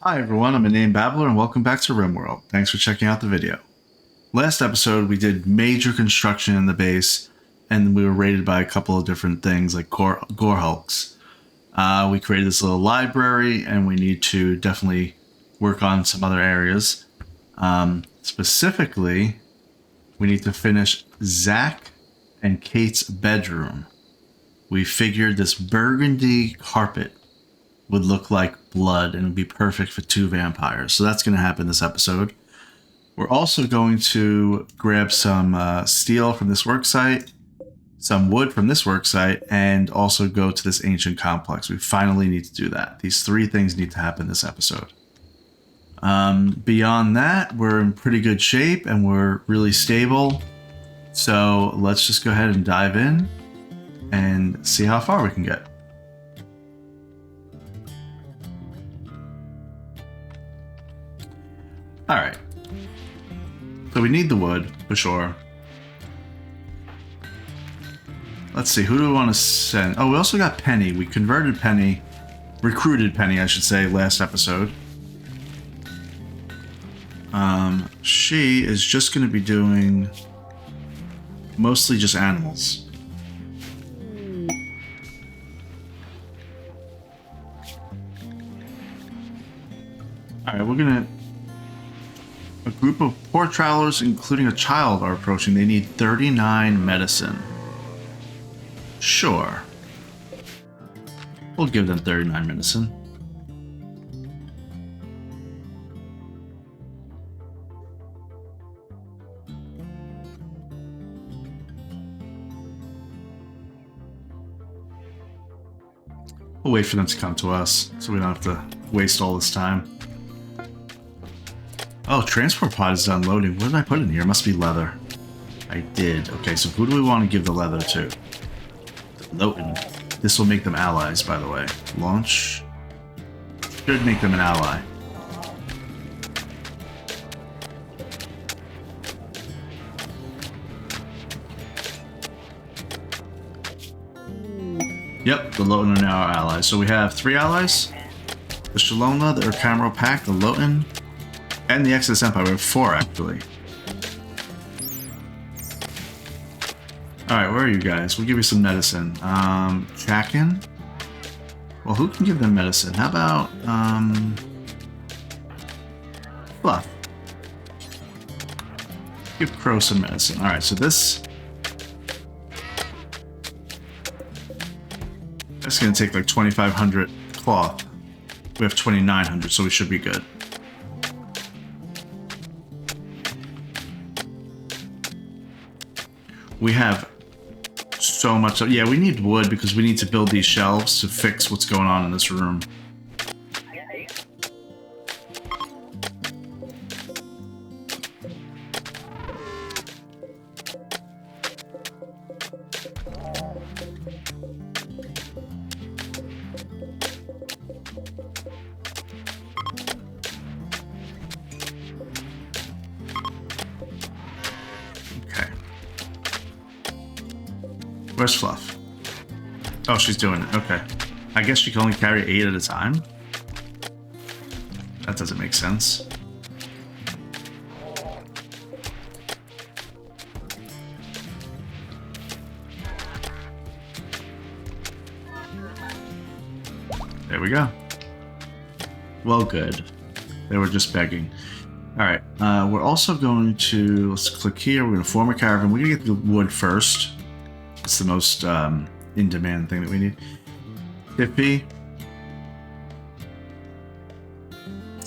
Hi everyone, I'm Inane Babbler and welcome back to RimWorld. Thanks for checking out the video. Last episode we did major construction in the base and we were raided by a couple of different things like gore hulks. We created this little library and we need to definitely work on some other areas. Specifically, we need to finish Zach and Kate's bedroom. We figured this burgundy carpet would look like blood and would be perfect for two vampires. So that's going to happen this episode. We're also going to grab some steel from this worksite, some wood from this worksite, and also go to this ancient complex. We finally need to do that. These three things need to happen this episode. Beyond that, we're in pretty good shape and we're really stable. So let's just go ahead and dive in and see how far we can get. Alright. So we need the wood, for sure. Let's see, who do we want to send? Oh, we also got Penny. We converted Penny, recruited Penny, I should say, last episode. She is just going to be doing mostly just animals. Alright, we're going to... A group of poor travelers, including a child, are approaching. They need 39 medicine. Sure. We'll give them 39 medicine. We'll wait for them to come to us, so we don't have to waste all this time. Oh, transport pod is unloading. What did I put in here? It must be leather. I did. Okay, so who do we want to give the leather to? Lowton. This will make them allies, by the way. Launch. Should make them an ally. Yep, the Lowton are now our allies. So we have 3 allies. The Shalona, the Urkamro Pack, the Lowton, and the Exodus Empire. We have 4, actually. Alright, where are you guys? We'll give you some medicine. Chakin? Well, who can give them medicine? How about, Fluff. Give Crow some medicine. Alright, so this... That's gonna take like 2,500 cloth. We have 2,900, so we should be good. We have so much. Yeah, we need wood because we need to build these shelves to fix what's going on in this room. Where's Fluff? Oh, she's doing it. Okay. I guess she can only carry 8 at a time? That doesn't make sense. There we go. Well, good. They were just begging. Alright, we're also going to... Let's click here. We're going to form a caravan. We're going to get the wood first. It's the most in-demand thing that we need. Tiffy.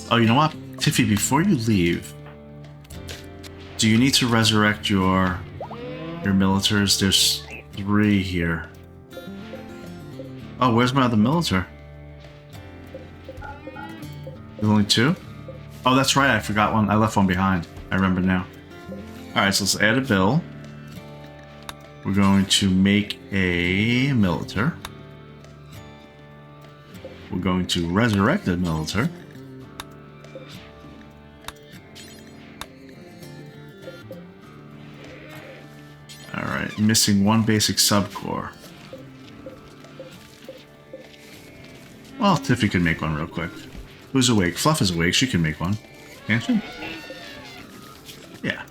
Oh, you know what? Tiffy, before you leave, do you need to resurrect your militars? There's 3 here. Oh, where's my other militar? There's only 2? Oh, that's right. I forgot one. I left one behind. I remember now. Alright, so let's add a bill. We're going to make a militar. We're going to resurrect a militar. Alright, missing 1 basic subcore. Well, Tiffy could make one real quick. Who's awake? Fluff is awake. She can make one. Can't she? Yeah.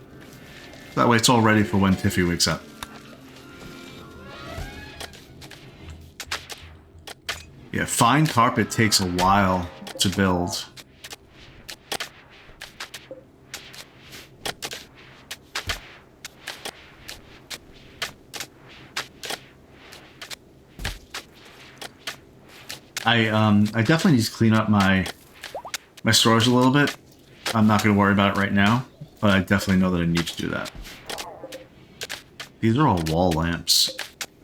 That way it's all ready for when Tiffy wakes up. Yeah, fine carpet takes a while to build. I definitely need to clean up my storage a little bit. I'm not going to worry about it right now, but I definitely know that I need to do that. These are all wall lamps.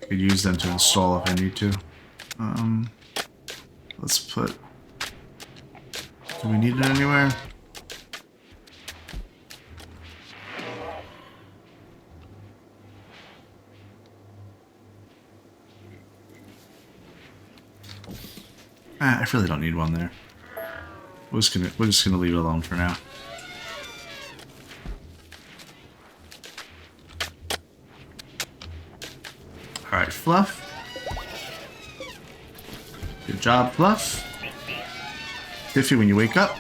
I could use them to install if I need to. Let's put... Do we need it anywhere? I really don't need one there. We're just gonna leave it alone for now. All right, Fluff. Good job, Fluff. Tiffy, when you wake up,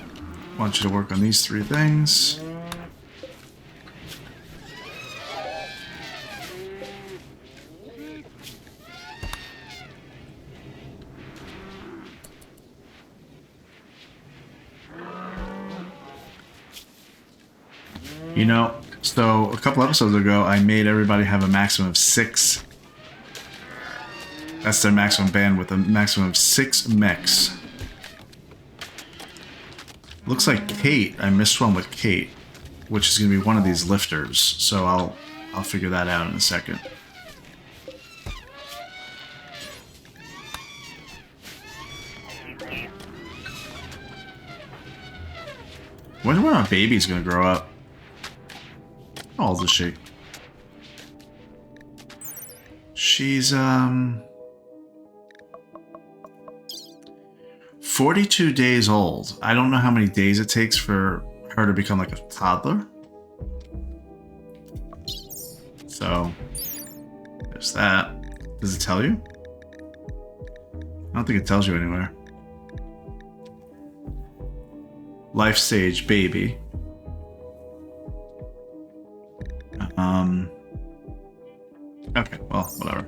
I want you to work on these 3 things. You know, so a couple episodes ago, I made everybody have a maximum of 6. That's their maximum bandwidth, a maximum of 6 mechs. Looks like Kate, I missed one with Kate, which is going to be one of these lifters. So I'll figure that out in a second. Wonder when our baby's going to grow up. How old is she? She's 42 days old. I don't know how many days it takes for her to become like a toddler. So there's that. Does it tell you? I don't think it tells you anywhere. Life stage baby. Okay, well, whatever.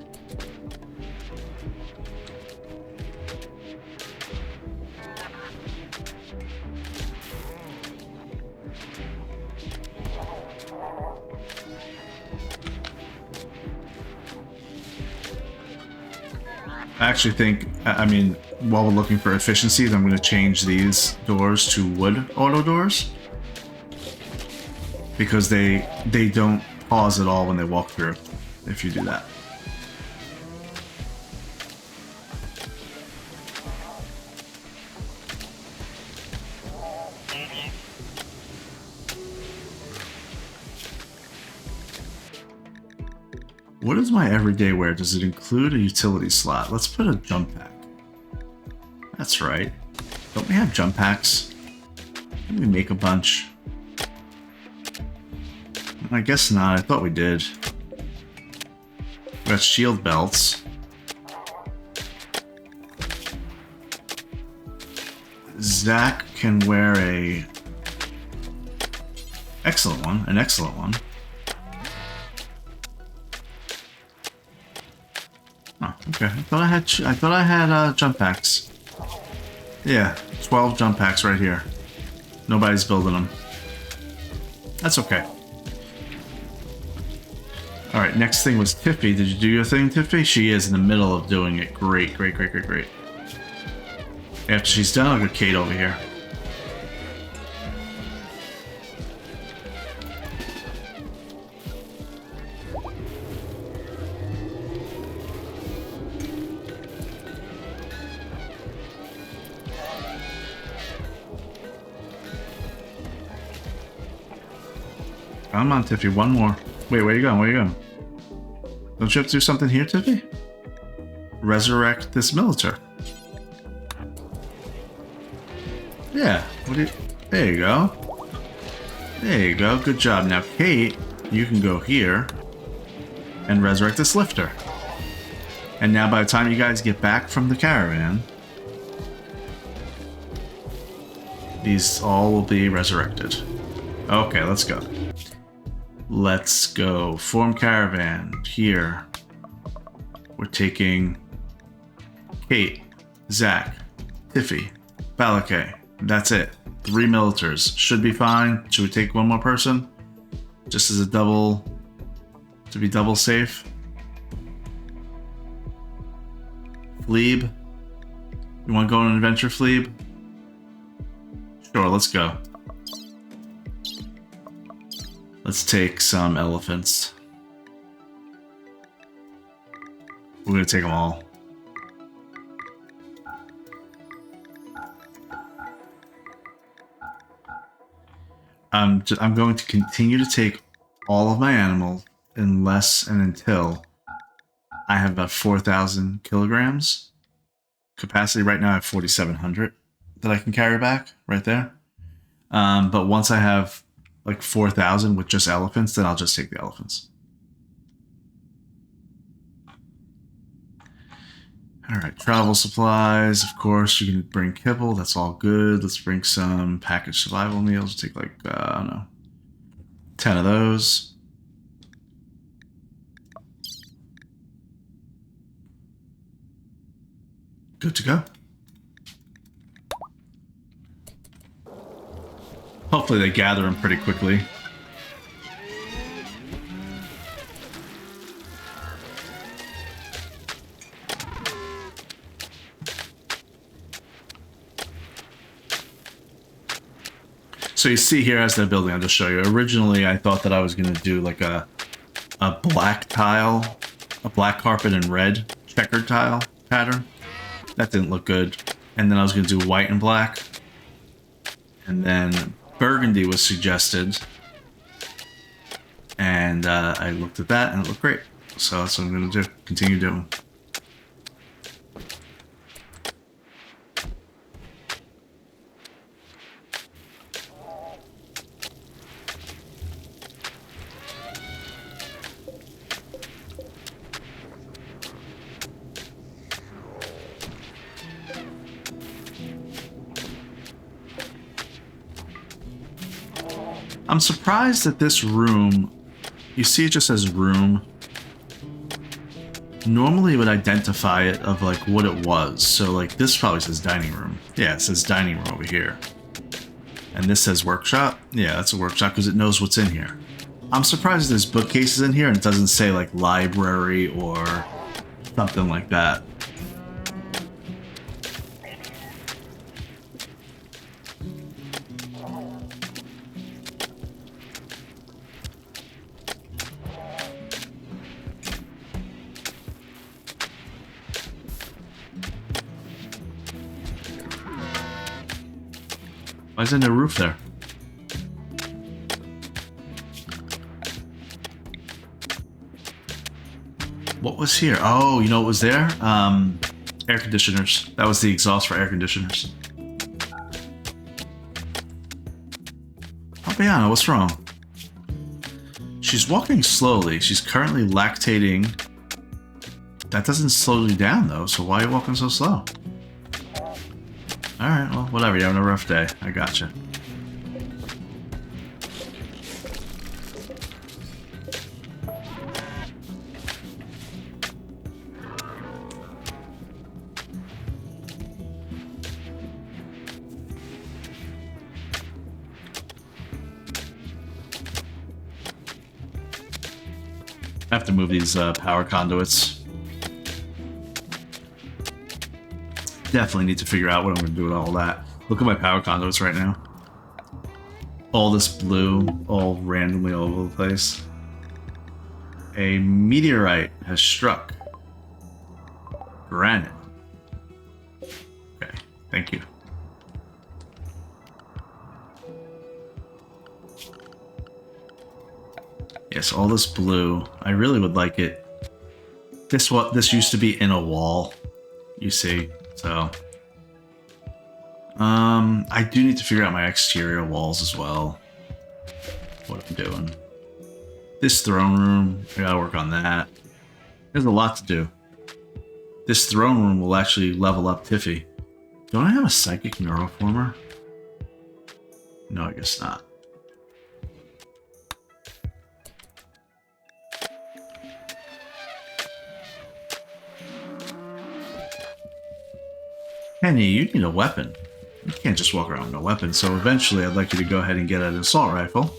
I actually think, I mean, while we're looking for efficiencies, I'm going to change these doors to wood auto doors. Because they don't pause at all when they walk through, if you do that. What is my everyday wear? Does it include a utility slot? Let's put a jump pack. That's right. Don't we have jump packs? Didn't we make a bunch? I guess not. I thought we did. We got shield belts. Zach can wear an excellent one. Oh, okay. I thought I had jump packs. Yeah, 12 jump packs right here. Nobody's building them. That's okay. Alright, next thing was Tiffy. Did you do your thing, Tiffy? She is in the middle of doing it. Great. After she's done, I'll get Kate over here. Come on, Tiffy, one more. Wait, where you going? Don't you have to do something here, Tiffy? Resurrect this militar. Yeah, there you go. Good job. Now, Kate, you can go here and resurrect this lifter. And now by the time you guys get back from the caravan, These all will be resurrected. Okay, let's go. Let's go. Form caravan. Here. We're taking Kate, Zach, Tiffy, Balake. That's it. 3 militars. Should be fine. Should we take one more person? Just as a double... to be double safe. Fleeb. You want to go on an adventure, Fleeb? Sure, let's go. Let's take some elephants. We're going to take them all. I'm going to continue to take all of my animals unless and until I have about 4,000 kilograms. Capacity right now I have 4,700 that I can carry back right there. But once I have like 4,000 with just elephants, then I'll just take the elephants. All right, travel supplies. Of course, you can bring kibble. That's all good. Let's bring some packaged survival meals. Take like, I don't know, 10 of those. Good to go. Hopefully they gather them pretty quickly. So you see here as they're building, I'll just show you. Originally, I thought that I was going to do like a black tile, a black carpet and red checkered tile pattern. That didn't look good. And then I was going to do white and black. And then burgundy was suggested. And I looked at that and it looked great. So that's what I'm going to do. Continue doing. I'm surprised that this room, you see it just says room. Normally it would identify it of like what it was. So like this probably says dining room. Yeah, it says dining room over here. And this says workshop. Yeah, that's a workshop because it knows what's in here. I'm surprised there's bookcases in here and it doesn't say like library or something like that. Why isn't there a roof there? What was here? Oh, you know what was there? Air conditioners. That was the exhaust for air conditioners. Fabiana, what's wrong? She's walking slowly. She's currently lactating. That doesn't slow you down though, so why are you walking so slow? Alright, well, whatever. You're having a rough day. I gotcha. I have to move these power conduits. Definitely need to figure out what I'm going to do with all that. Look at my power conduits right now. All this blue, all randomly all over the place. A meteorite has struck. Granite. Okay, thank you. Yes, all this blue. I really would like it. This used to be in a wall, you see. So, I do need to figure out my exterior walls as well. What I'm doing. This throne room, I gotta work on that. There's a lot to do. This throne room will actually level up Tiffy. Don't I have a psychic neuroformer? No, I guess not. Penny, you need a weapon. You can't just walk around with no weapon, so eventually I'd like you to go ahead and get an assault rifle.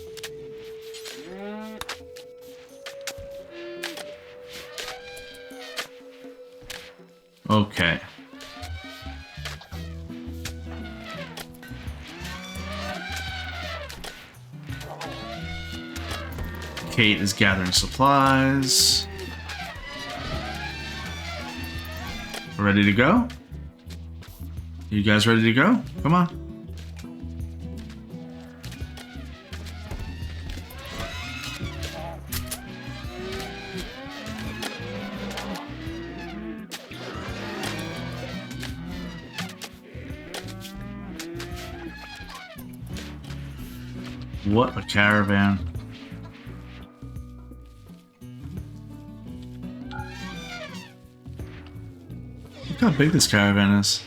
Okay. Kate is gathering supplies. Ready to go? You guys ready to go? Come on. What a caravan. Look how big this caravan is.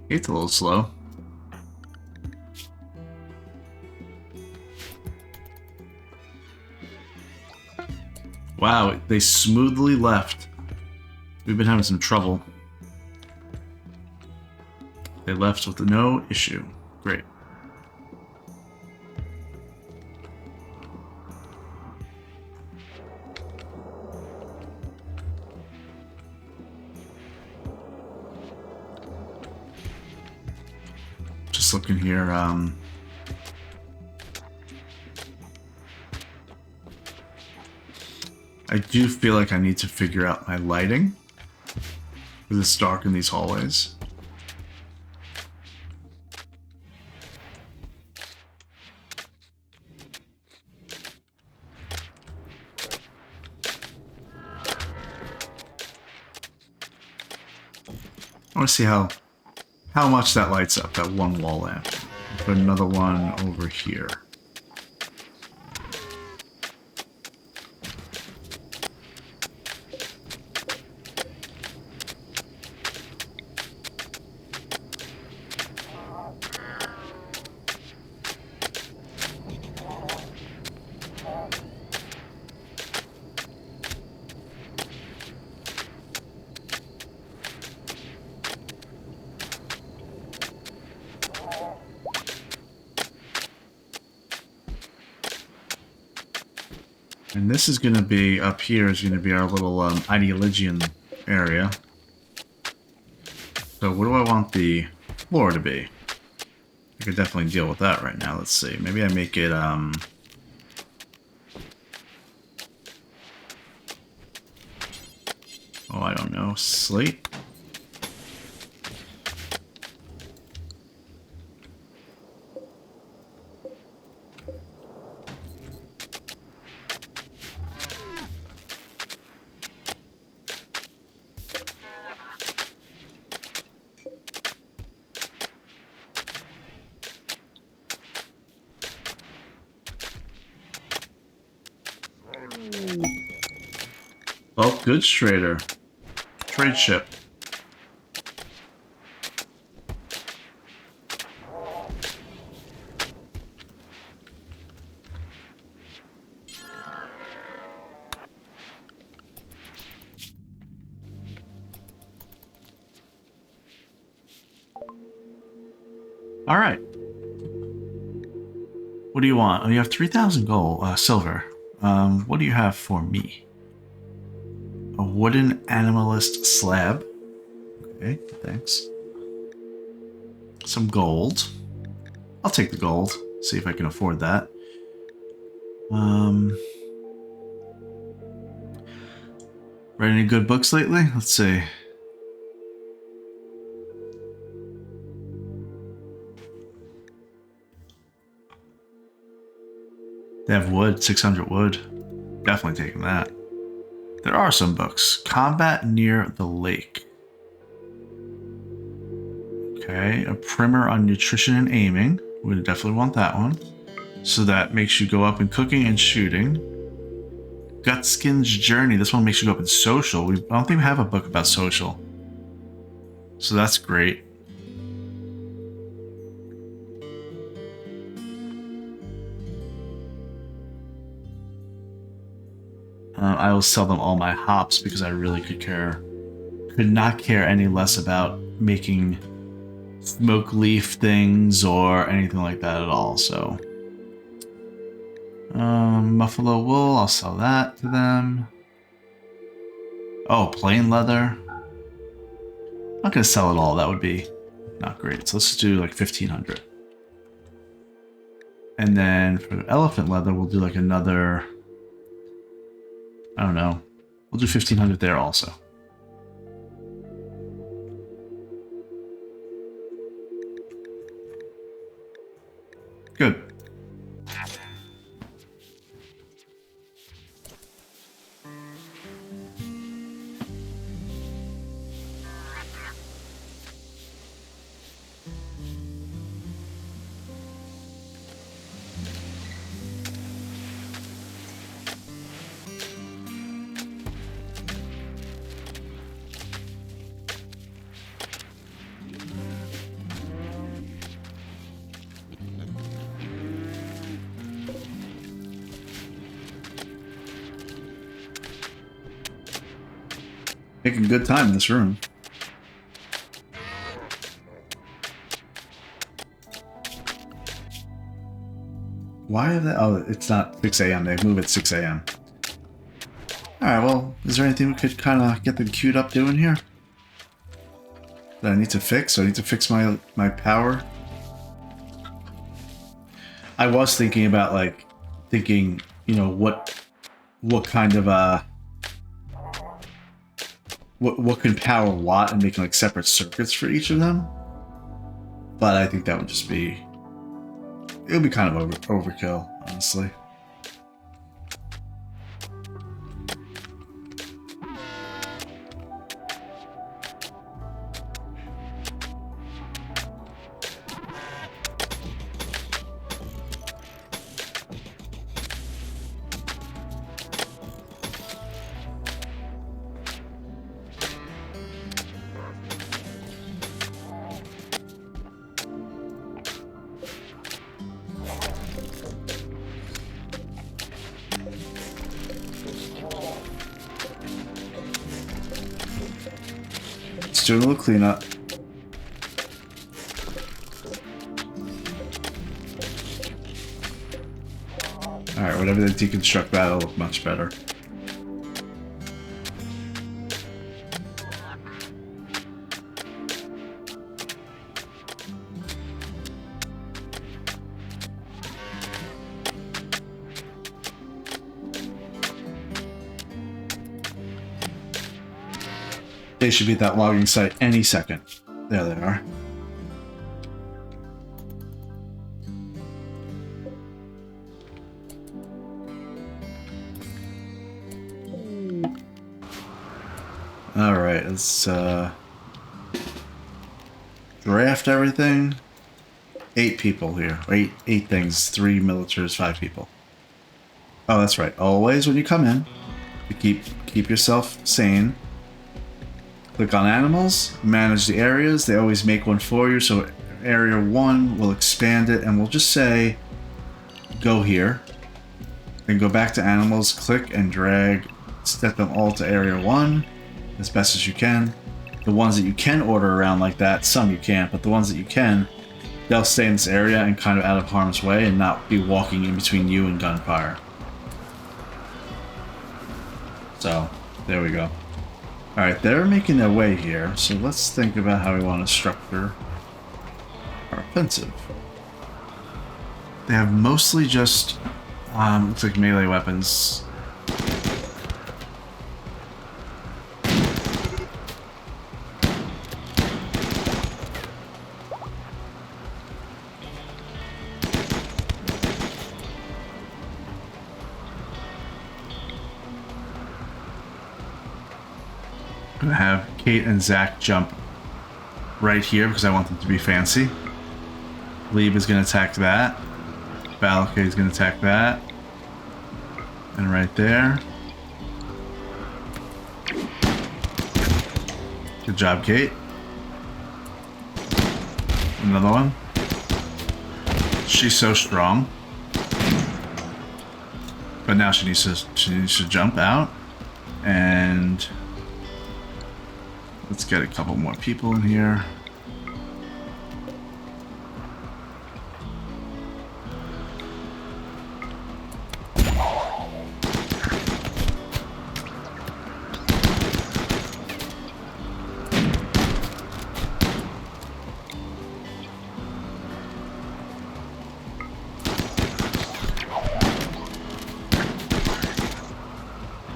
It's a little slow. Wow, they smoothly left. We've been having some trouble. They left with no issue. Great. Just looking here, I do feel like I need to figure out my lighting, because it's dark in these hallways. I want to see how much that lights up, that one wall lamp. Put another one over here. And this is going to be, up here is going to be our little Ideologian area. So what do I want the floor to be? I could definitely deal with that right now. Let's see. Maybe I make it, oh, I don't know, slate? Oh, goods trader. Trade ship. All right. What do you want? Oh, you have 3,000 gold, silver. What do you have for me? A wooden animalist slab. Okay, thanks. Some gold. I'll take the gold. See if I can afford that. Read any good books lately? Let's see. They have wood, 600 wood. Definitely taking that. There are some books. Combat Near the Lake. Okay, a primer on nutrition and aiming. We definitely want that one. So that makes you go up in cooking and shooting. Gutskin's Journey. This one makes you go up in social. I don't think we have a book about social. So that's great. I will sell them all my hops because I really could not care any less about making smoke leaf things or anything like that at all. So, buffalo wool, I'll sell that to them. Oh, plain leather. I'm not gonna sell it all. That would be not great. So let's do like 1,500. And then for elephant leather, we'll do like another. I don't know. We'll do 1,500 there also. Good. Making good time in this room. Why are they? Oh, it's not 6 a.m. They move at 6 a.m. Alright, well, is there anything we could kind of get them queued up doing here? That I need to fix? I need to fix my power. I was thinking about, like, you know, what kind of, what can power what and making like separate circuits for each of them. But I think that would just be, it would be kind of overkill, honestly. Do a little cleanup. Alright, whatever they deconstruct, that'll look much better. They should be at that logging site any second. There they are. Alright, let's draft everything. 8 people here. Eight things. 3 militaries, 5 people. Oh, that's right. Always when you come in, you keep yourself sane. Click on animals, manage the areas. They always make one for you. So area 1 will expand it, and we'll just say, go here. Then go back to animals, click and drag, set them all to area 1 as best as you can. The ones that you can order around like that, some you can't, but the ones that you can, they'll stay in this area and kind of out of harm's way and not be walking in between you and gunfire. So, there we go. Alright, they're making their way here, so let's think about how we want to structure our offensive. They have mostly just, looks like melee weapons. I'm gonna have Kate and Zach jump right here because I want them to be fancy. Lieb is gonna attack that. Valkyrie is gonna attack that. And right there. Good job, Kate. Another one. She's so strong. But now she needs to jump out. And let's get a couple more people in here.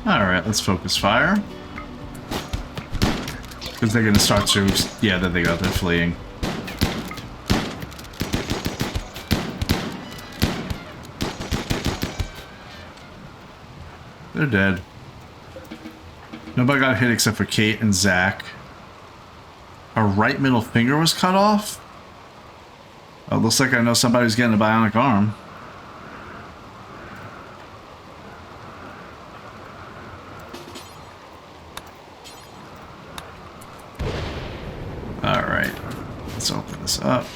Alright, let's focus fire. Because they're going to start to... Yeah, there they go. They're fleeing. They're dead. Nobody got hit except for Kate and Zach. Our right middle finger was cut off? Oh, looks like I know somebody's getting a bionic arm. Alright. Let's open this up.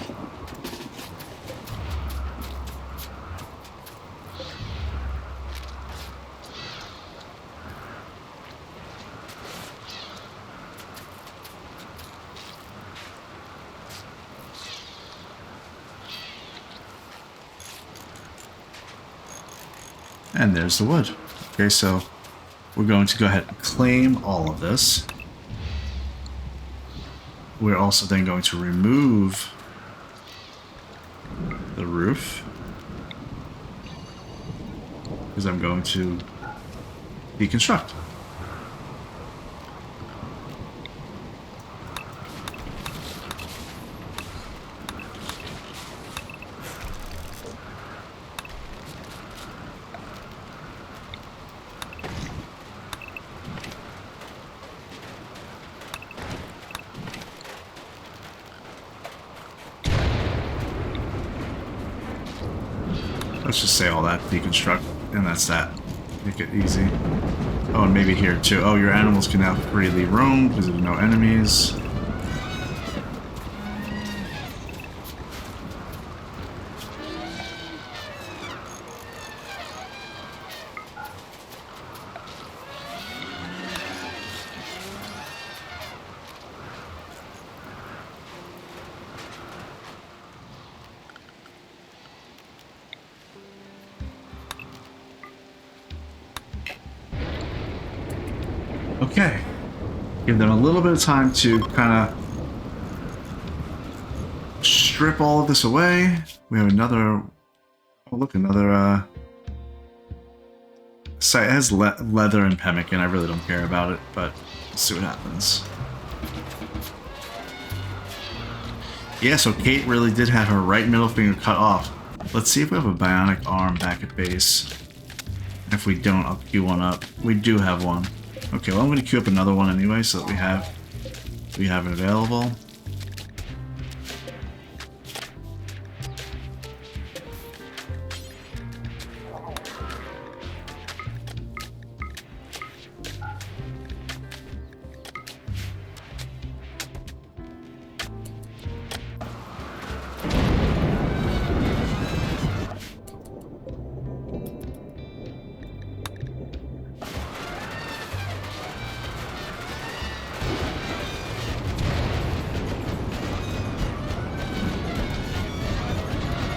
And there's the wood. Okay, so we're going to go ahead and claim all of this. We're also then going to remove the roof. Because I'm going to deconstruct. Let's just say all that, deconstruct, and that's that. Make it easy. Oh, and maybe here too. Oh, your animals can now freely roam because there's no enemies. Okay. Give them a little bit of time to kind of strip all of this away. We have another... Oh, look, another site. It has leather and pemmican. I really don't care about it, but let's see what happens. Yeah, so Kate really did have her right middle finger cut off. Let's see if we have a bionic arm back at base. If we don't, I'll queue one up. We do have one. Okay, well I'm going to queue up another one anyway, so that we have it available.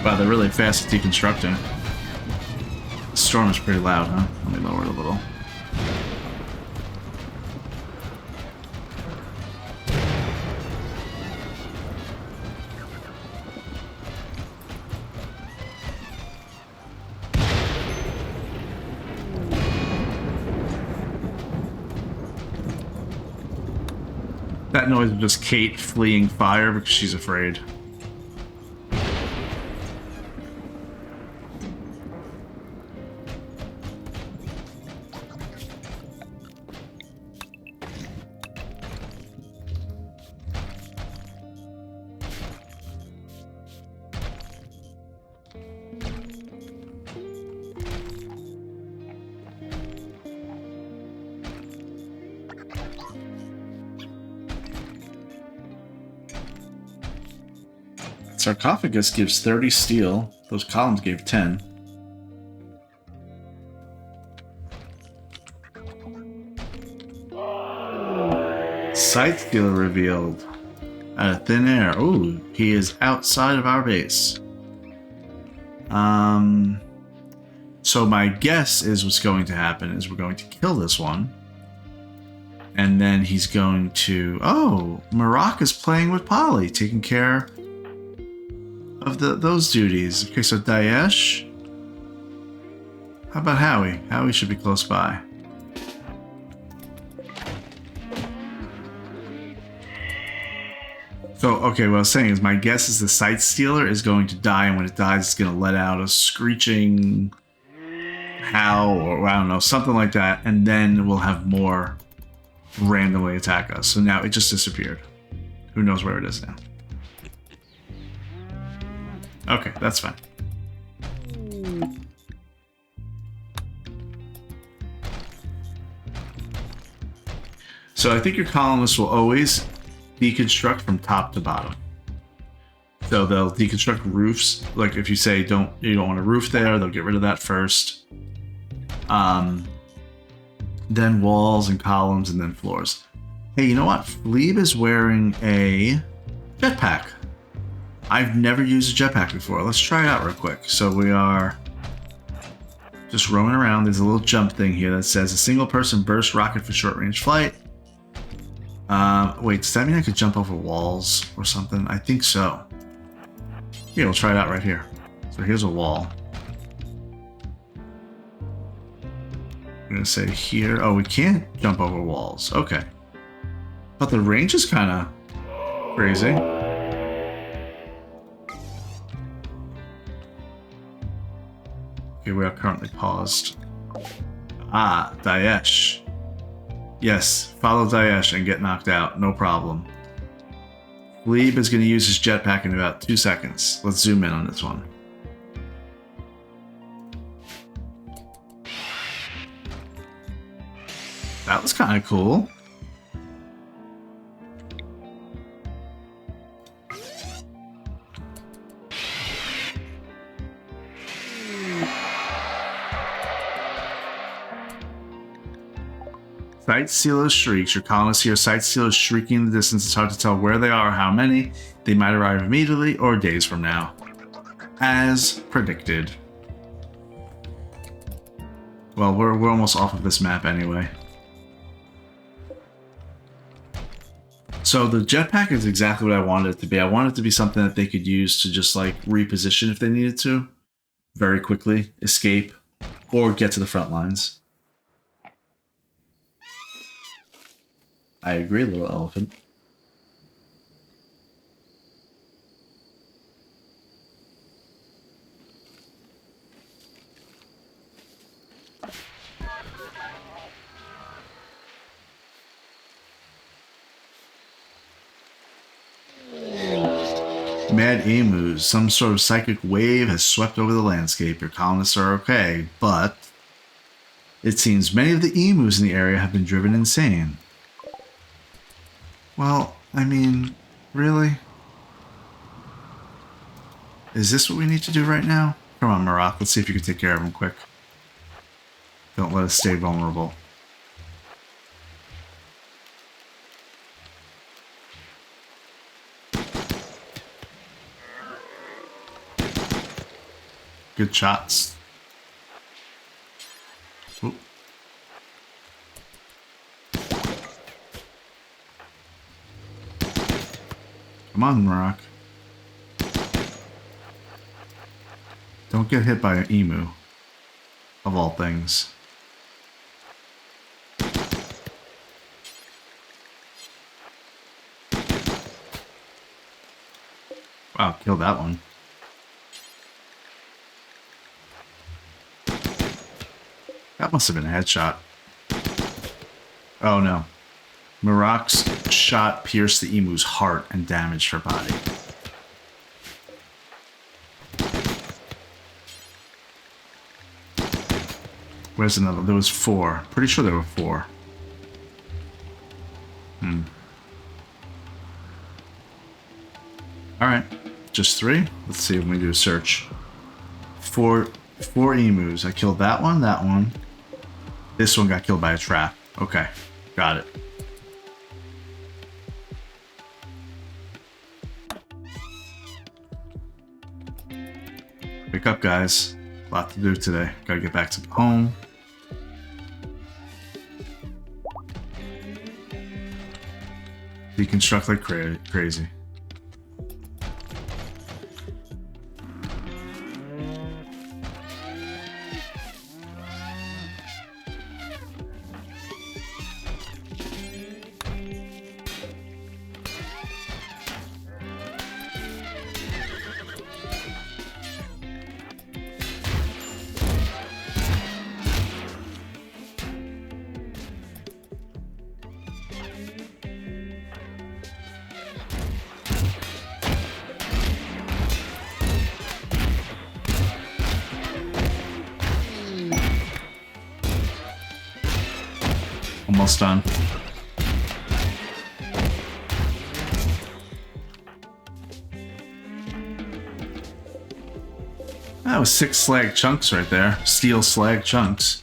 Wow, they're really fast at deconstructing. The storm is pretty loud, huh? Let me lower it a little. That noise is just Kate fleeing fire because she's afraid. sarcophagus gives 30 steel. Those columns gave 10. Sight Stealer revealed out of thin air. Ooh, he is outside of our base. So my guess is what's going to happen is we're going to kill this one. And then he's going to... Oh, Marak is playing with Polly, taking care of those duties. Okay, so Daesh. How about Howie? Howie should be close by. So, okay, what I was saying is my guess is the Sight Stealer is going to die, and when it dies, it's going to let out a screeching howl, or I don't know, something like that, and then we'll have more randomly attack us. So now it just disappeared. Who knows where it is now? Okay, that's fine. So I think your colonists will always deconstruct from top to bottom. So they'll deconstruct roofs. Like if you say you don't want a roof there, they'll get rid of that first. Then walls and columns and then floors. Hey, you know what? Fleeb is wearing a jetpack. I've never used a jetpack before. Let's try it out real quick. So we are just roaming around. There's a little jump thing here that says a single person burst rocket for short range flight. Wait, does that mean I could jump over walls or something? I think so. Yeah, we'll try it out right here. So here's a wall. I'm gonna say here. Oh, we can't jump over walls. Okay. But the range is kind of crazy. Okay, we are currently paused. Ah, Daesh. Yes, follow Daesh and get knocked out. No problem. Fleeb is going to use his jetpack in about 2 seconds. Let's zoom in on this one. That was kind of cool. Sight Stealer shrieks. Your colonists hear Sight Stealers shrieking in the distance. It's hard to tell where they are or how many. They might arrive immediately or days from now. As predicted. Well, we're almost off of this map anyway. So the jetpack is exactly what I wanted it to be. I wanted it to be something that they could use to just like reposition if they needed to. Very quickly. Escape. Or get to the front lines. I agree, little elephant. Mad emus. Some sort of psychic wave has swept over the landscape. Your colonists are okay, but it seems many of the emus in the area have been driven insane. Well, I mean, really? Is this what we need to do right now? Come on, Marak. Let's see if you can take care of him quick. Don't let us stay vulnerable. Good shots. Oop. Come on, Marak. Don't get hit by an emu. Of all things. Wow, killed that one. That must have been a headshot. Oh no. Marak's shot pierced the emu's heart and damaged her body. Where's another? There was 4. Pretty sure there were 4. Alright. Just 3? Let's see when we do a search. Four emus. I killed that one, that one. This one got killed by a trap. Okay, got it. Wake up, guys. A lot to do today. Gotta get back to the home. Deconstruct like crazy. Almost done. That was 6 slag chunks right there. Steel slag chunks.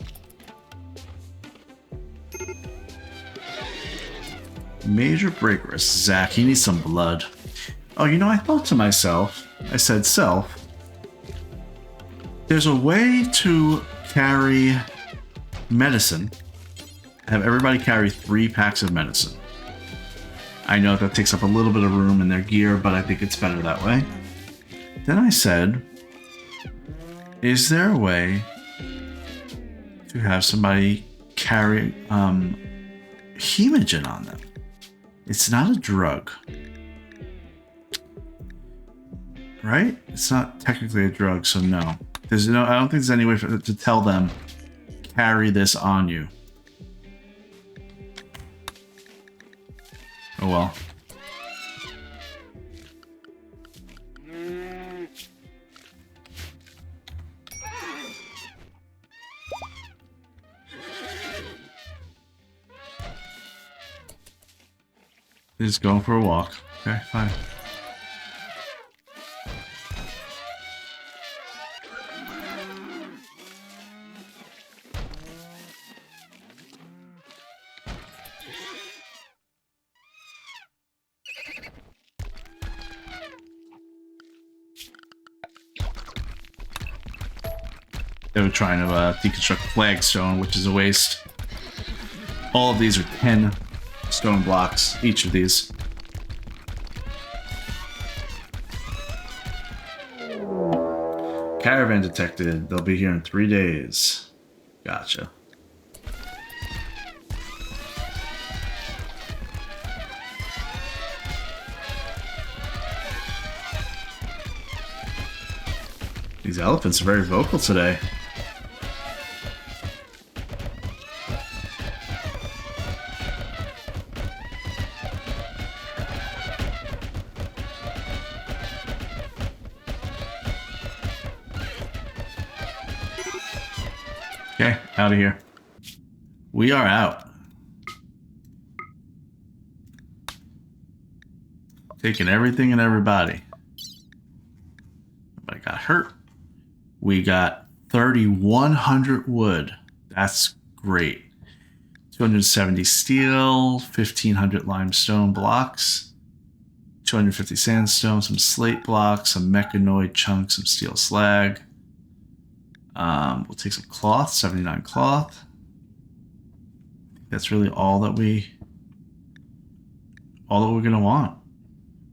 Major break risk. Zach, he needs some blood. Oh, you know, I thought to myself, I said, self, there's a way to carry medicine. Have everybody carry 3 packs of medicine. I know that takes up a little bit of room in their gear, but I think it's better that way. Then I said, is there a way to have somebody carry Hemogen on them? It's not a drug. Right? It's not technically a drug, so no. I don't think there's any way to tell them, carry this on you. Oh well. Just going for a walk. Okay, fine. They were trying to deconstruct the flagstone, which is a waste. All of these are 10 stone blocks, each of these. Caravan detected. They'll be here in 3 days. Gotcha. These elephants are very vocal today. Okay, out of here. We are out. Taking everything and everybody. Nobody got hurt. We got 3,100 wood. That's great. 270 steel, 1,500 limestone blocks, 250 sandstone, some slate blocks, some mechanoid chunks, some steel slag. We'll take some cloth, 79 cloth. That's really all that we're gonna want.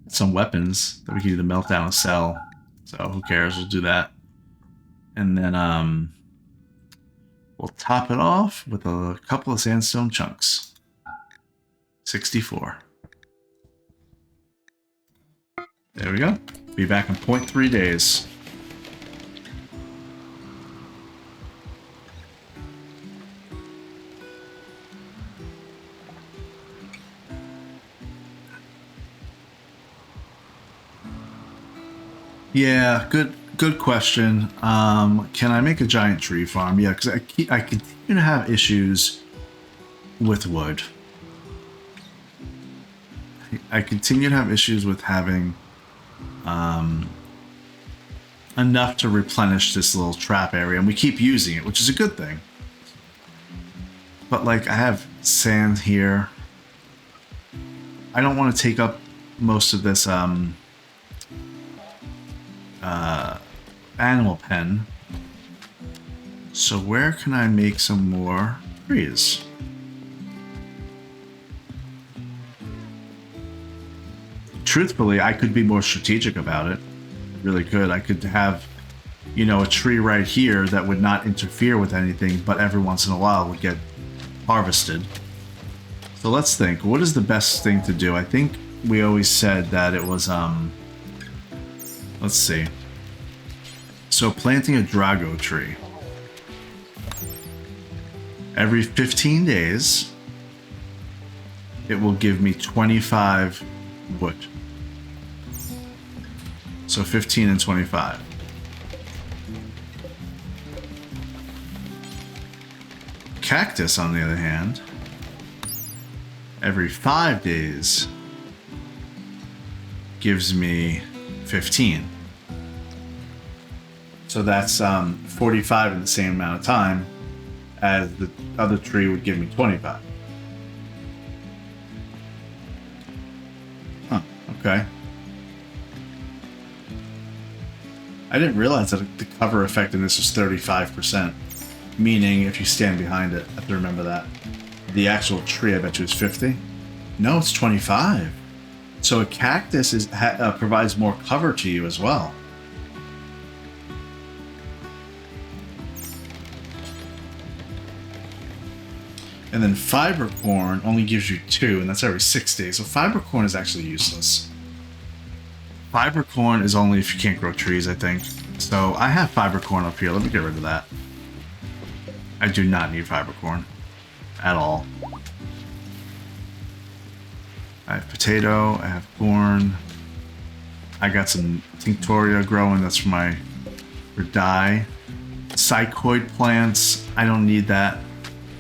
Some weapons that we can either melt down and sell. So who cares? We'll do that. And then we'll top it off with a couple of sandstone chunks. 64. There we go. Be back in 0.3 days. Yeah, good question. Can I make a giant tree farm? Yeah, because I continue to have issues with wood. I continue to have issues with having enough to replenish this little trap area, and we keep using it, which is a good thing. But like, I have sand here. I don't want to take up most of this animal pen. So where can I make some more trees? Truthfully, I could be more strategic about it. Really could. I could have, you know, a tree right here that would not interfere with anything, but every once in a while would get harvested. So let's think. What is the best thing to do? I think we always said that it was, let's see. So planting a Drago tree. Every 15 days, it will give me 25 wood. So 15 and 25. Cactus, on the other hand, every 5 days gives me 15. So that's 45 in the same amount of time as the other tree would give me 25. Huh, okay. I didn't realize that the cover effectiveness was 35%, meaning if you stand behind it, I have to remember that. The actual tree, I bet you, is 50. No, it's 25. So a cactus provides more cover to you as well. And then fiber corn only gives you 2, and that's every 6 days. So fiber corn is actually useless. Fiber corn is only if you can't grow trees, I think. So I have fiber corn up here. Let me get rid of that. I do not need fiber corn at all. I have potato, I have corn. I got some tinctoria growing, that's for dye. Psychoid plants, I don't need that.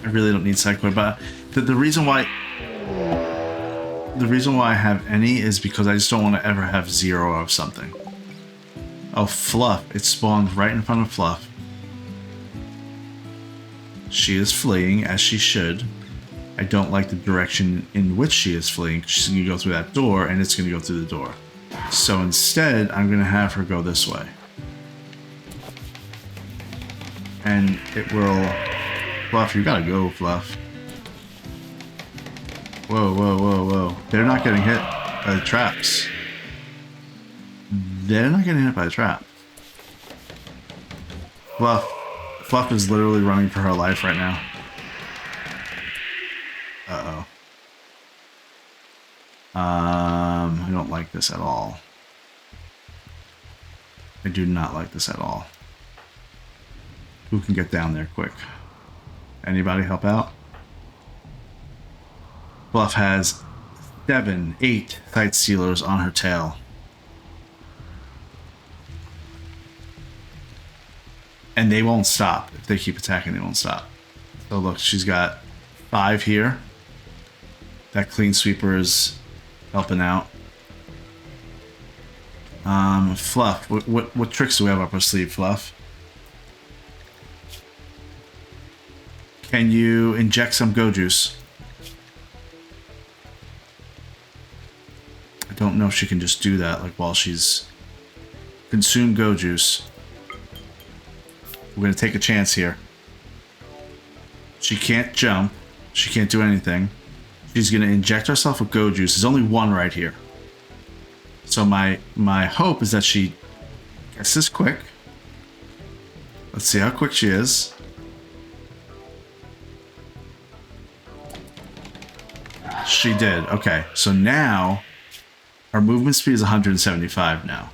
I really don't need psychoid, but the reason why I have any is because I just don't want to ever have 0 of something. Oh, Fluff. It spawned right in front of Fluff. She is fleeing, as she should. I don't like the direction in which she is fleeing. She's going to go through that door, and it's going to go through the door. So instead, I'm going to have her go this way. And it will... Fluff, you gotta go, Fluff. Whoa, whoa, whoa, whoa. They're not getting hit by the traps. They're not getting hit by the trap. Fluff is literally running for her life right now. Uh-oh. I don't like this at all. I do not like this at all. Who can get down there quick? Anybody help out? Fluff has 7, 8 Sight Stealers on her tail. And they won't stop. If they keep attacking, they won't stop. So look, she's got 5 here. That Clean Sweeper is helping out. Fluff, what tricks do we have up our sleeve, Fluff? Can you inject some Go Juice? I don't know if she can just do that, like while she's... Consume Go Juice. We're gonna take a chance here. She can't jump. She can't do anything. She's gonna inject herself with Go Juice. There's only one right here. So my hope is that she gets this quick. Let's see how quick she is. She did. Okay, so now our movement speed is 175 now.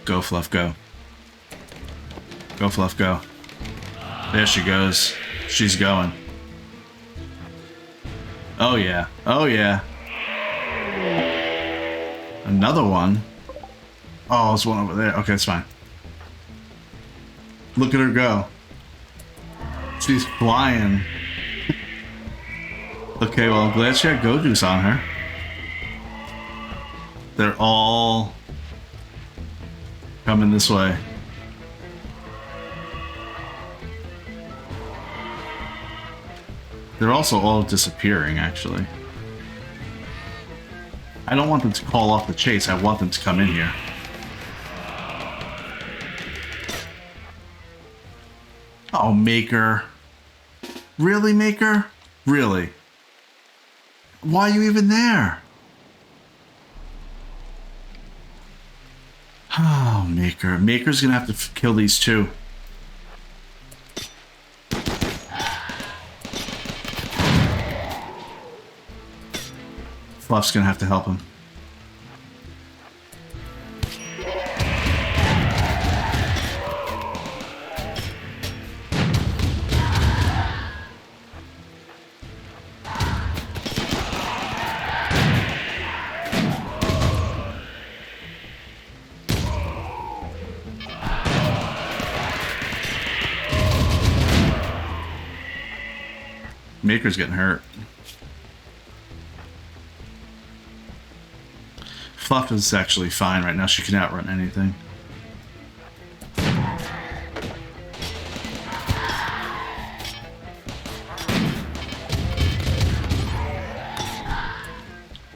Go, Fluff, go. Go, Fluff, go. There she goes. She's going. Oh, yeah. Oh, yeah. Another one. Oh, there's one over there. Okay, it's fine. Look at her go. She's flying. Okay, well, I'm glad she had Go Juice on her. They're all coming this way. They're also all disappearing, actually. I don't want them to call off the chase. I want them to come in here. Oh, Maker. Really, Maker? Really? Why are you even there? Oh, Maker. Maker's gonna have to kill these two. Fluff's gonna have to help him. Maker's getting hurt. Fluff is actually fine right now. She can outrun anything.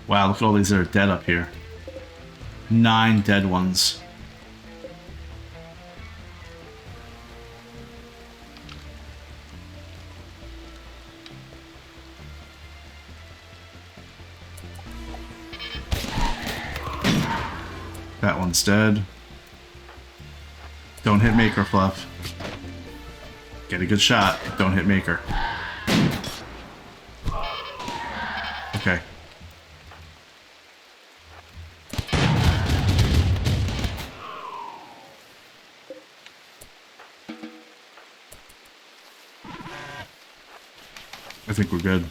Wow, look at all these that are dead up here. 9 dead ones. That one's dead. Don't hit Maker, Fluff. Get a good shot. Don't hit Maker. Okay. I think we're good.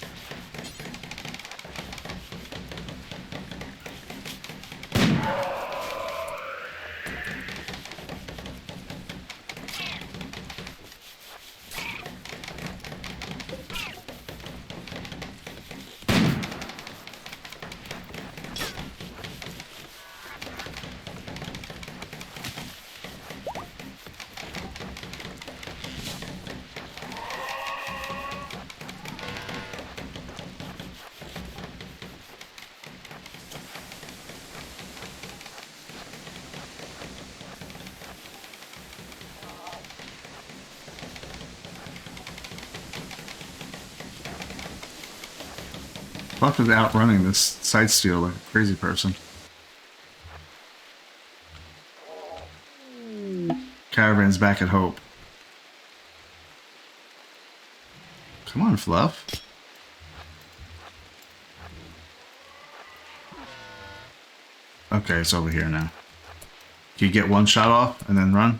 Fluff is outrunning this side steal like a crazy person. Caravan's back at Hope. Come on, Fluff. Okay, it's over here now. Can you get one shot off and then run?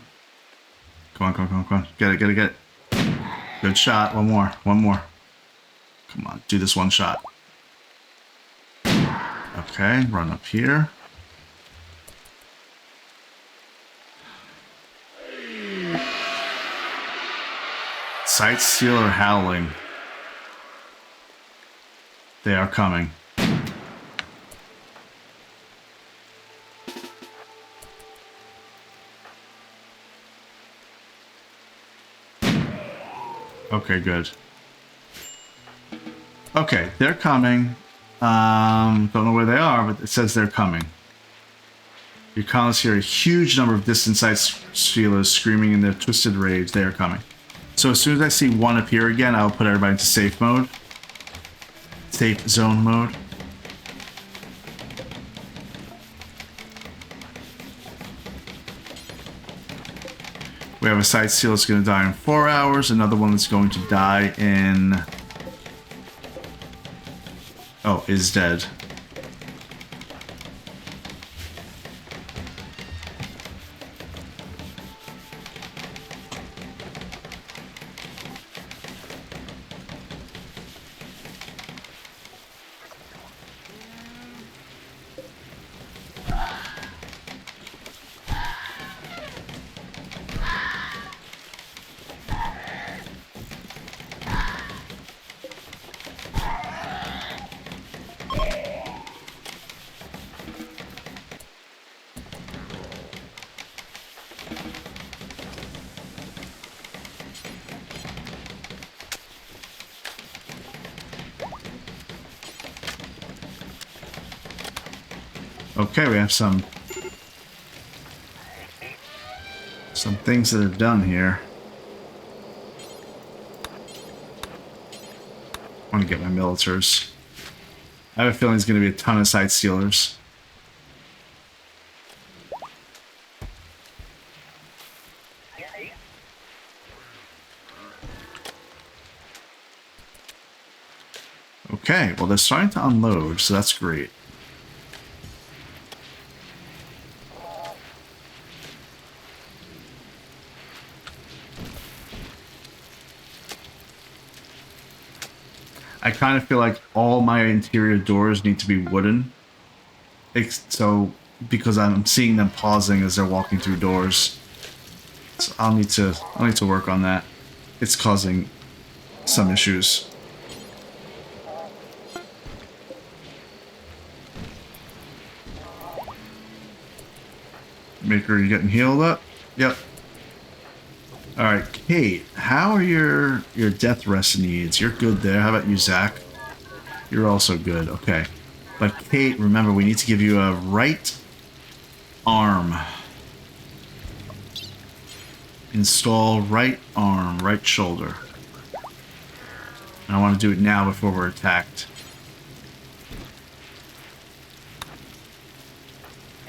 Come on, come on, come on, come on. Get it, get it, get it. Good shot. One more, one more. Come on, do this one shot. Okay, run up here. Sight Stealer howling. They are coming. Okay, good. Okay, they're coming. Don't know where they are, but it says they're coming. Your colonists hear a huge number of distant Sight Stealers screaming in their twisted rage. They are coming. So as soon as I see one appear again, I'll put everybody into safe mode. Safe zone mode. We have a Sight Stealer that's going to die in 4 hours. Another one that's going to die in... Oh, is dead. Okay, we have some things that are done here. I want to get my militars. I have a feeling there's going to be a ton of side stealers. Okay, well they're starting to unload, so that's great. I kind of feel like all my interior doors need to be wooden. So, because I'm seeing them pausing as they're walking through doors. So I'll need to work on that. It's causing some issues. Maker, you getting healed up? Yep. Alright, Kate, how are your death rest needs? You're good there. How about you, Zach? You're also good. Okay. But Kate, remember, we need to give you a right arm. Install right arm, right shoulder. And I want to do it now before we're attacked.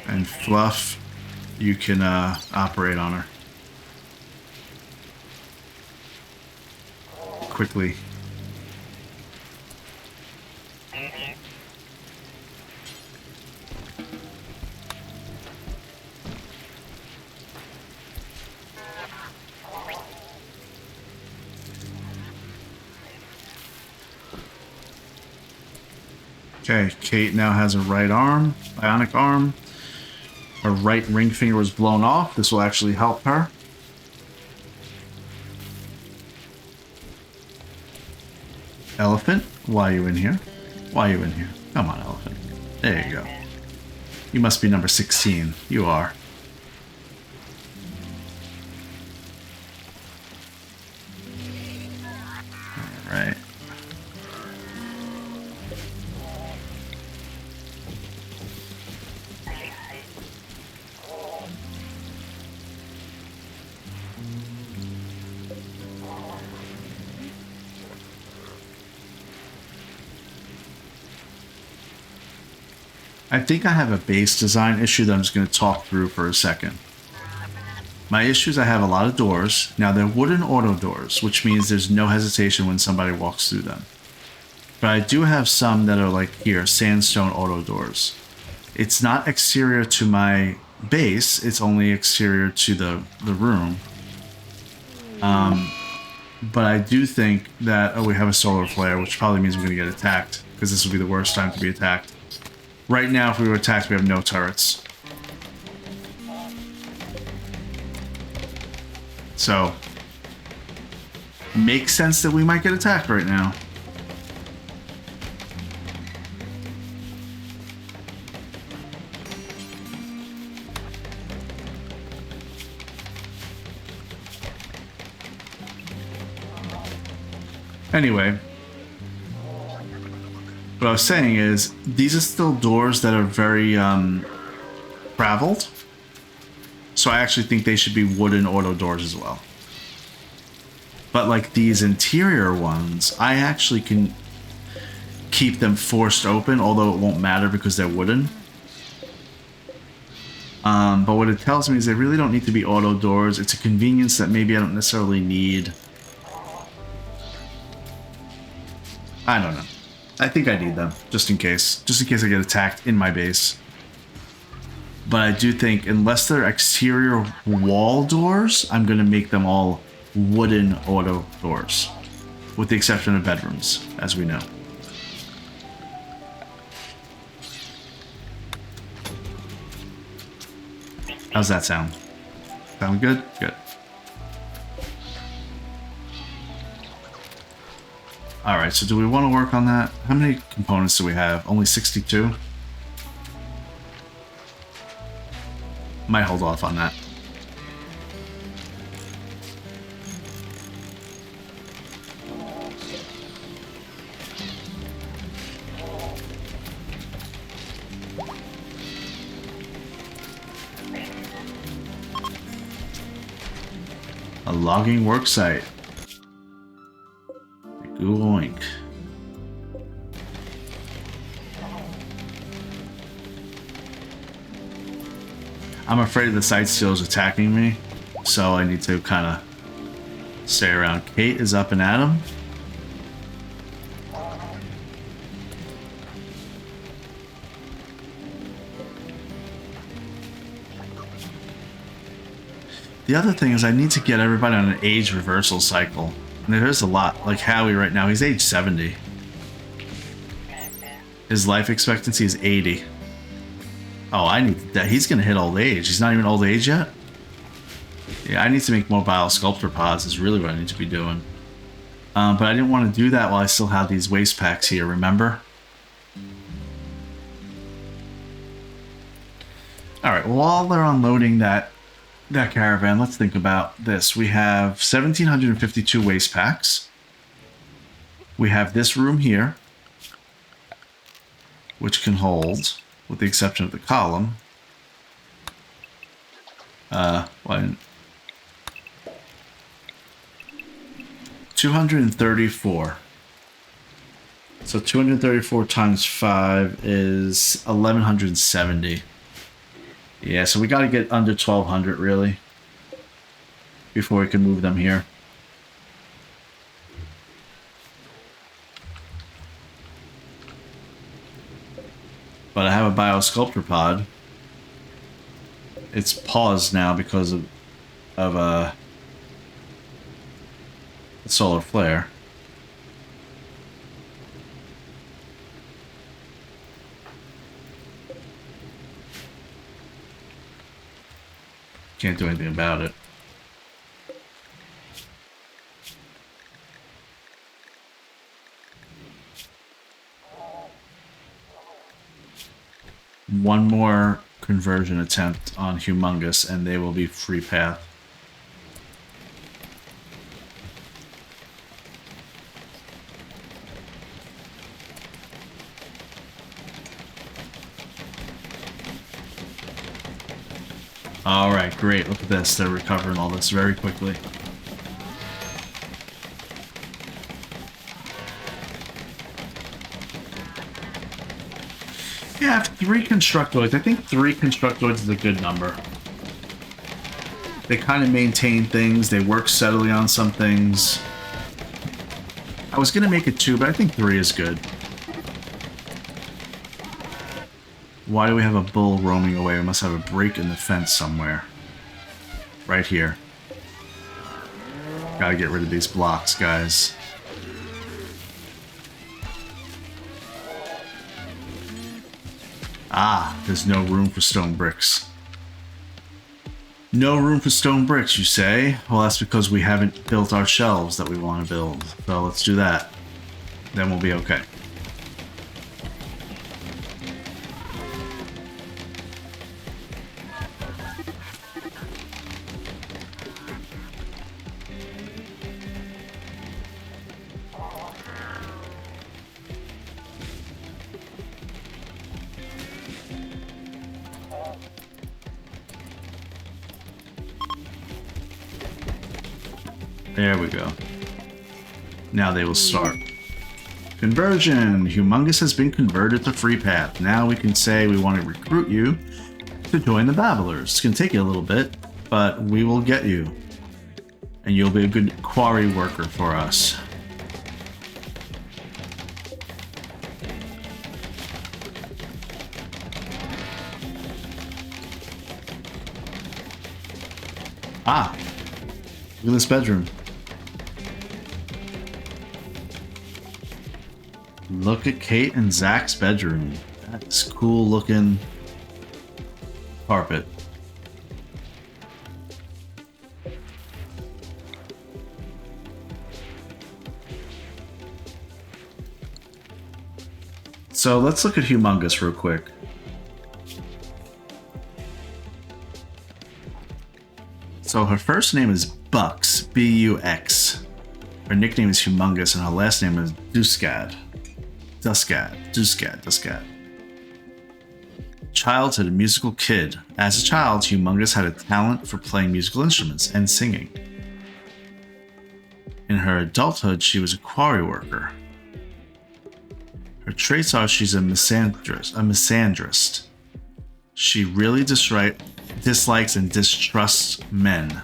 And Fluff, you can operate on her. Quickly. Okay, Kate now has a right arm, bionic arm. Her right ring finger was blown off. This will actually help her. Elephant, why are you in here? Why are you in here? Come on, Elephant. There you go. You must be number 16. You are. Alright. I think I have a base design issue that I'm just going to talk through for a second. My issue is I have a lot of doors. Now they're wooden auto doors, which means there's no hesitation when somebody walks through them. But I do have some that are like here, sandstone auto doors. It's not exterior to my base, it's only exterior to the room. But I do think that, oh, we have a solar flare, which probably means we're going to get attacked, because this will be the worst time to be attacked. Right now, if we were attacked, we have no turrets. So, makes sense that we might get attacked right now. Anyway, what I was saying is, these are still doors that are very traveled. So I actually think they should be wooden auto doors as well. But like these interior ones, I actually can keep them forced open, although it won't matter because they're wooden. But what it tells me is they really don't need to be auto doors. It's a convenience that maybe I don't necessarily need. I don't know. I think I need them, just in case. Just in case I get attacked in my base. But I do think, unless they're exterior wall doors, I'm going to make them all wooden auto doors. With the exception of bedrooms, as we know. How's that sound? Sound good? Good. Alright, so do we want to work on that? How many components do we have? Only 62? Might hold off on that. logging worksite. Gooink. I'm afraid the site steal is attacking me, so I need to kind of stay around. Kate is up and at him. The other thing is I need to get everybody on an age reversal cycle. And there's a lot. Like Howie right now, he's age 70. His life expectancy is 80. Oh, I need that. He's going to hit old age. He's not even old age yet? Yeah, I need to make more biosculptor pods is really what I need to be doing. But I didn't want to do that while I still have these waste packs here, remember? Alright, while they're unloading that caravan, let's think about this. We have 1,752 waste packs. We have this room here, which can hold, with the exception of the column. 234. So 234 times 5 is 1,170. Yeah, so we got to get under 1,200 really before we can move them here. But I have a biosculptor pod. It's paused now because of a solar flare. Can't do anything about it. One more conversion attempt on Humongous and they will be free path. Alright, great. Look at this. They're recovering all this very quickly. Yeah, I have 3 Constructoids. I think 3 Constructoids is a good number. They kind of maintain things. They work steadily on some things. I was going to make it 2, but I think 3 is good. Why do we have a bull roaming away? We must have a break in the fence somewhere. Right here. Gotta get rid of these blocks, guys. Ah, there's no room for stone bricks. No room for stone bricks, you say? Well, that's because we haven't built our shelves that we want to build. So let's do that. Then we'll be okay. There we go. Now they will start. Conversion! Humongous has been converted to free path. Now we can say we want to recruit you to join the Babblers. It's going to take you a little bit, but we will get you. And you'll be a good quarry worker for us. Ah! Look at this bedroom. Look at Kate and Zach's bedroom. That's cool looking carpet. So let's look at Humongous real quick. So her first name is Bux, B-U-X. Her nickname is Humongous and her last name is Duskad. Childhood, a musical kid. As a child, Humongous had a talent for playing musical instruments and singing. In her adulthood, she was a quarry worker. Her traits are she's a misandrist. She really dislikes and distrusts men.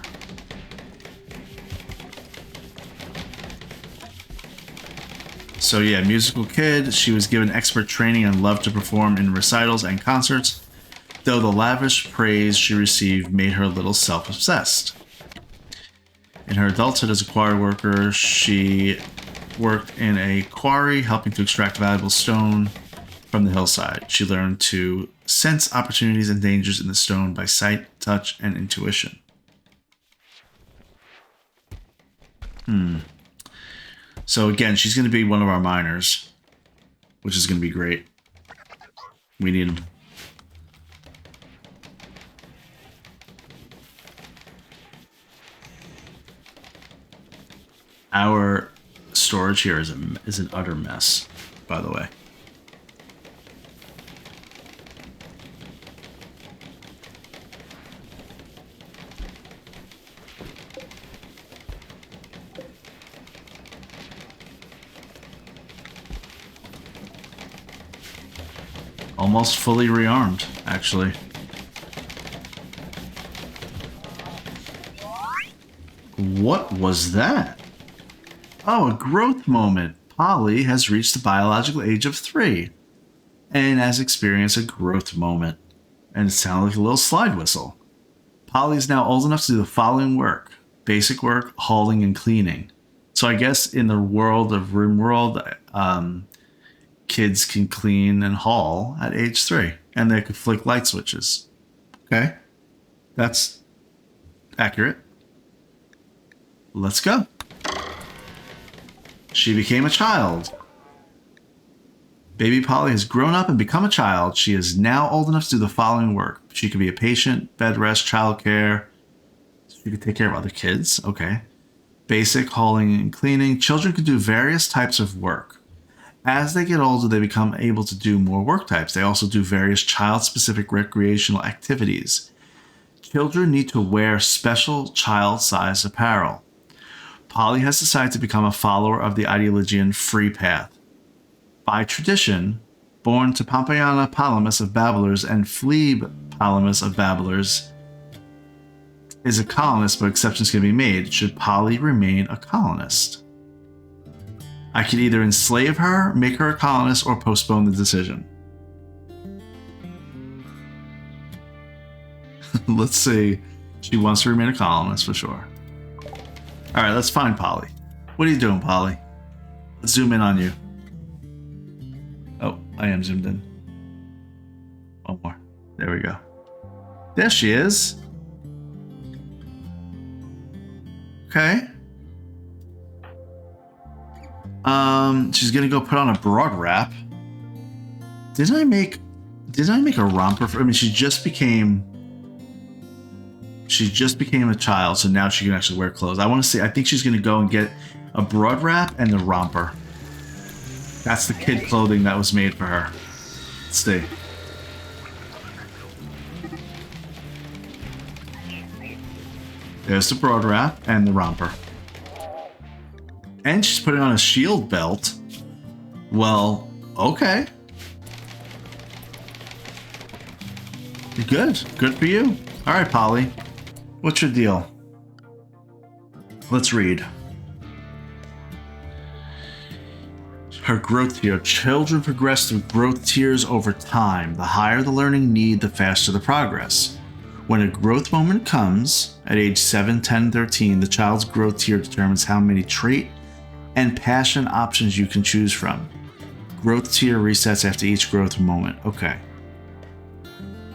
So yeah, musical kid. She was given expert training and loved to perform in recitals and concerts, though the lavish praise she received made her a little self-obsessed. In her adulthood as a quarry worker, she worked in a quarry, helping to extract valuable stone from the hillside. She learned to sense opportunities and dangers in the stone by sight, touch, and intuition. So again, she's going to be one of our miners, which is going to be great. We need them. Our storage here is an utter mess, by the way. Almost fully rearmed, actually. What was that? Oh, a growth moment. Polly has reached the biological age of 3 and has experienced a growth moment. And it sounded like a little slide whistle. Polly is now old enough to do the following work. Basic work, hauling and cleaning. So I guess in the world of RimWorld, kids can clean and haul at age 3. And they can flick light switches. Okay. That's accurate. Let's go. She became a child. Baby Polly has grown up and become a child. She is now old enough to do the following work. She could be a patient, bed rest, childcare. She could take care of other kids. Okay. Basic, hauling, and cleaning. Children could do various types of work. As they get older, they become able to do more work types. They also do various child-specific recreational activities. Children need to wear special child-sized apparel. Polly has decided to become a follower of the Ideologian Free Path. By tradition, born to Pompeiana Palamas of Babblers and Phlebe Palamas of Babblers, is a colonist, but exceptions can be made should Polly remain a colonist. I could either enslave her, make her a colonist, or postpone the decision. Let's see. She wants to remain a colonist for sure. All right, let's find Polly. What are you doing, Polly? Let's zoom in on you. Oh, I am zoomed in. One more. There we go. There she is. Okay. She's gonna go put on a broad wrap. Didn't I make a romper for? I mean, she just became a child, so now she can actually wear clothes. I want to see. I think she's gonna go and get a broad wrap and the romper. That's the kid clothing that was made for her. Let's see. There's the broad wrap and the romper. And she's putting on a shield belt. Well, okay. Good. Good for you. All right, Polly. What's your deal? Let's read. Her growth tier. Children progress through growth tiers over time. The higher the learning need, the faster the progress. When a growth moment comes, at age 7, 10, 13, the child's growth tier determines how many trait and passion options you can choose from. Growth tier resets after each growth moment. Okay.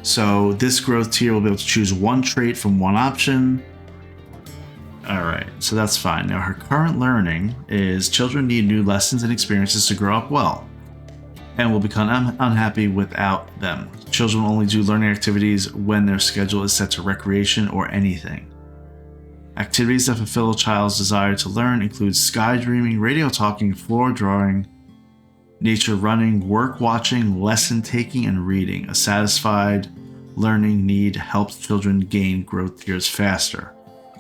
So this growth tier will be able to choose one trait from one option. Alright, so that's fine. Now her current learning is children need new lessons and experiences to grow up well, and will become unhappy without them. Children only do learning activities when their schedule is set to recreation or anything. Activities that fulfill a child's desire to learn include sky dreaming, radio talking, floor drawing, nature running, work watching, lesson taking, and reading. A satisfied learning need helps children gain growth tiers faster,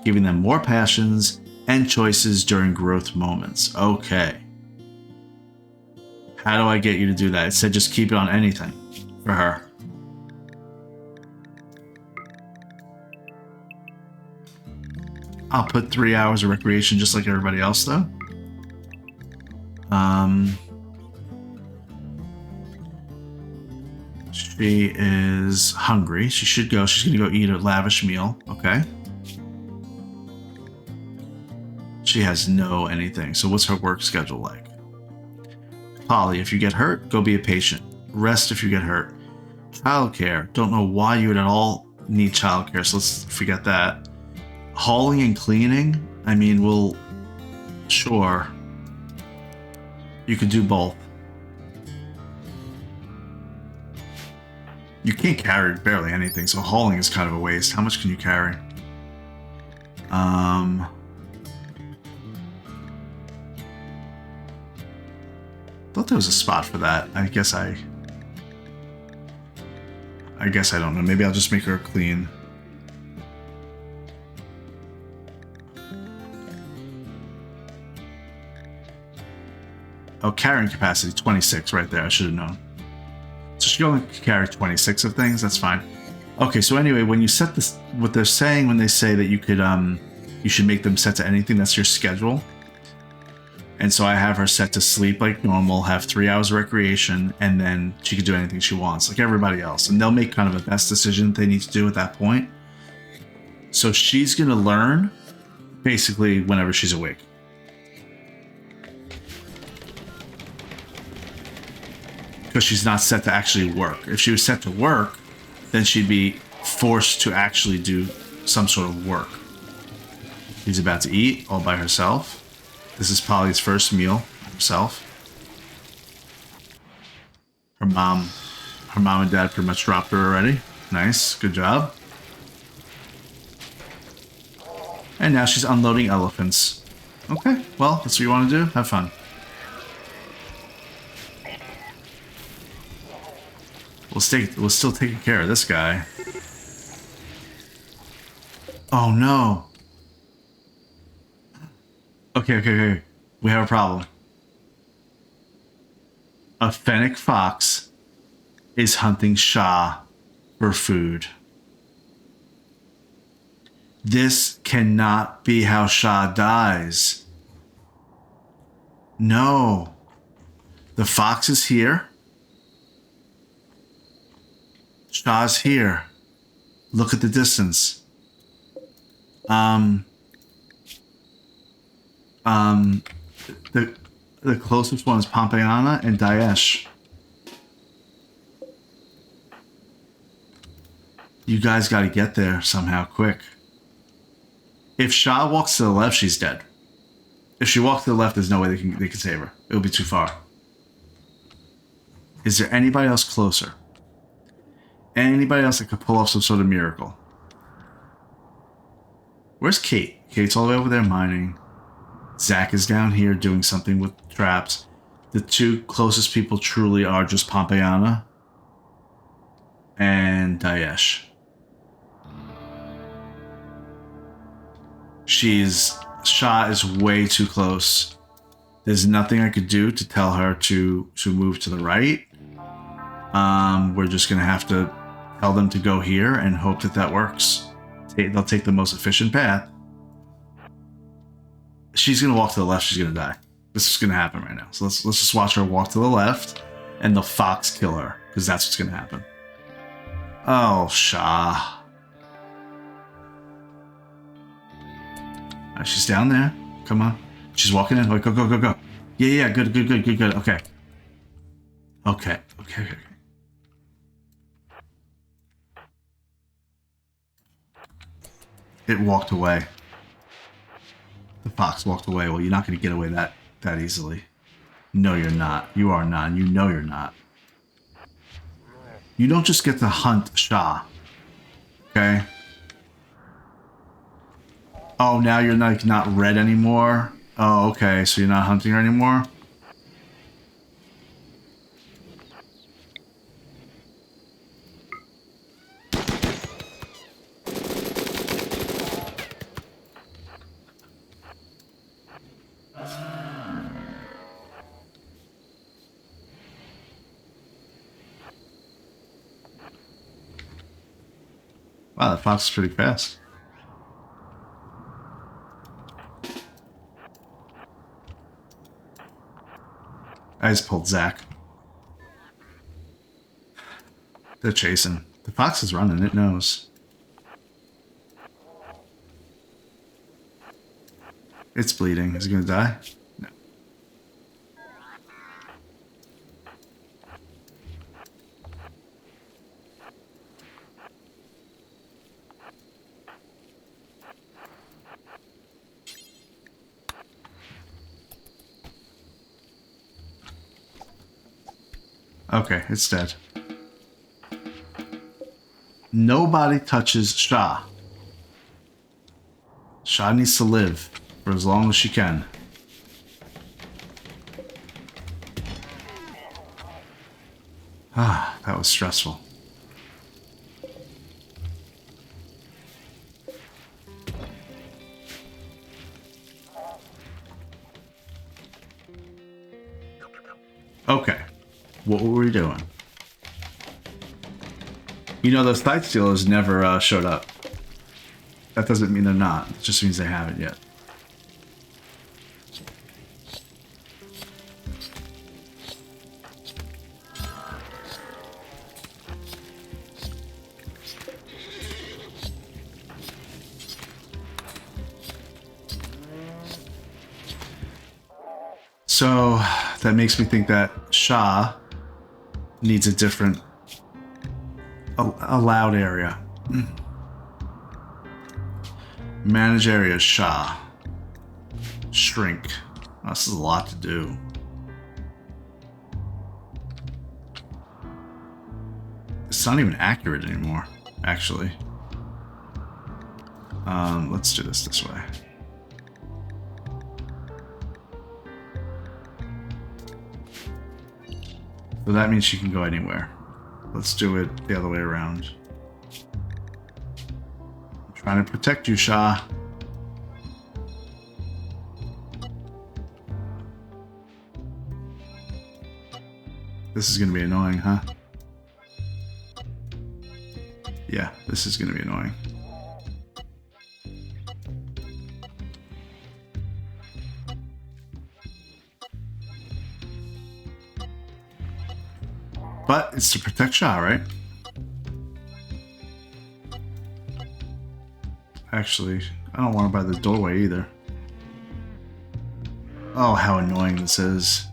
giving them more passions and choices during growth moments. Okay. How do I get you to do that? It said just keep it on anything for her. I'll put 3 hours of recreation just like everybody else, though. She is hungry. She should go. She's going to go eat a lavish meal. Okay. She has no anything. So what's her work schedule like? Polly, if you get hurt, go be a patient. Rest if you get hurt. Childcare. Don't know why you would at all need childcare, so let's forget that. Hauling and cleaning. I mean, we'll... Sure. You could do both. You can't carry barely anything, so hauling is kind of a waste. How much can you carry? Thought there was a spot for that. I guess I don't know. Maybe I'll just make her clean. Oh, carrying capacity 26 right there. I should have known. So she only carry 26 of things. That's fine. Okay, so anyway, when you set this, what they're saying when they say that you could, you should make them set to anything, that's your schedule. And so I have her set to sleep like normal, have 3 hours of recreation, and then she could do anything she wants, like everybody else. And they'll make kind of a best decision they need to do at that point. So she's going to learn basically whenever she's awake. Because she's not set to actually work. If she was set to work, then she'd be forced to actually do some sort of work. She's about to eat all by herself. This is Polly's first meal herself. Her mom and dad pretty much dropped her already. Nice, good job. And now she's unloading elephants. Okay, well, that's what you want to do. Have fun. We're still taking care of this guy. Oh no. Okay. We have a problem. A fennec fox is hunting Shah for food. This cannot be how Shah dies. No. The fox is here. Shah's here. Look at the distance. The closest one is Pompeiana and Daesh. You guys got to get there somehow quick. If Shah walks to the left, she's dead. If she walks to the left, there's no way they can save her. It'll be too far. Is there anybody else closer? Anybody else that could pull off some sort of miracle? Where's Kate? Kate's all the way over there mining. Zach is down here doing something with traps. The two closest people truly are just Pompeiana and Daesh. Shah is way too close. There's nothing I could do to tell her to move to the right. We're just gonna have to tell them to go here and hope that works. They'll take the most efficient path. She's gonna walk to the left. She's gonna die. This is gonna happen right now. So let's just watch her walk to the left, and the fox kill her, because that's what's gonna happen. Oh, Shah. She's down there. Come on. She's walking in. Like, go. Yeah. Good. Okay. It walked away. The fox walked away. Well, you're not going to get away that easily. No, you're not. You are not. You know you're not. You don't just get to hunt Shah. Okay? Oh, now you're not red anymore? Oh, okay. So you're not hunting her anymore? Wow, that fox is pretty fast. I just pulled Zach. They're chasing. The fox is running, it knows. It's bleeding. Is it gonna die? No. Okay, it's dead. Nobody touches Shah. Shah needs to live for as long as she can. Ah, that was stressful. Okay, what were we doing? You know, those Sight Stealers never showed up. That doesn't mean they're not. It just means they haven't yet. So that makes me think that Shah needs a different allowed area. Manage area, Shah. Shrink. Oh, this is a lot to do. It's not even accurate anymore, actually. Let's do this way. So that means she can go anywhere. Let's do it the other way around. I'm trying to protect you, Shah. This is going to be annoying, huh? Yeah, this is going to be annoying. But it's to protect Shah, right? Actually, I don't want her by the doorway either. Oh, how annoying this is.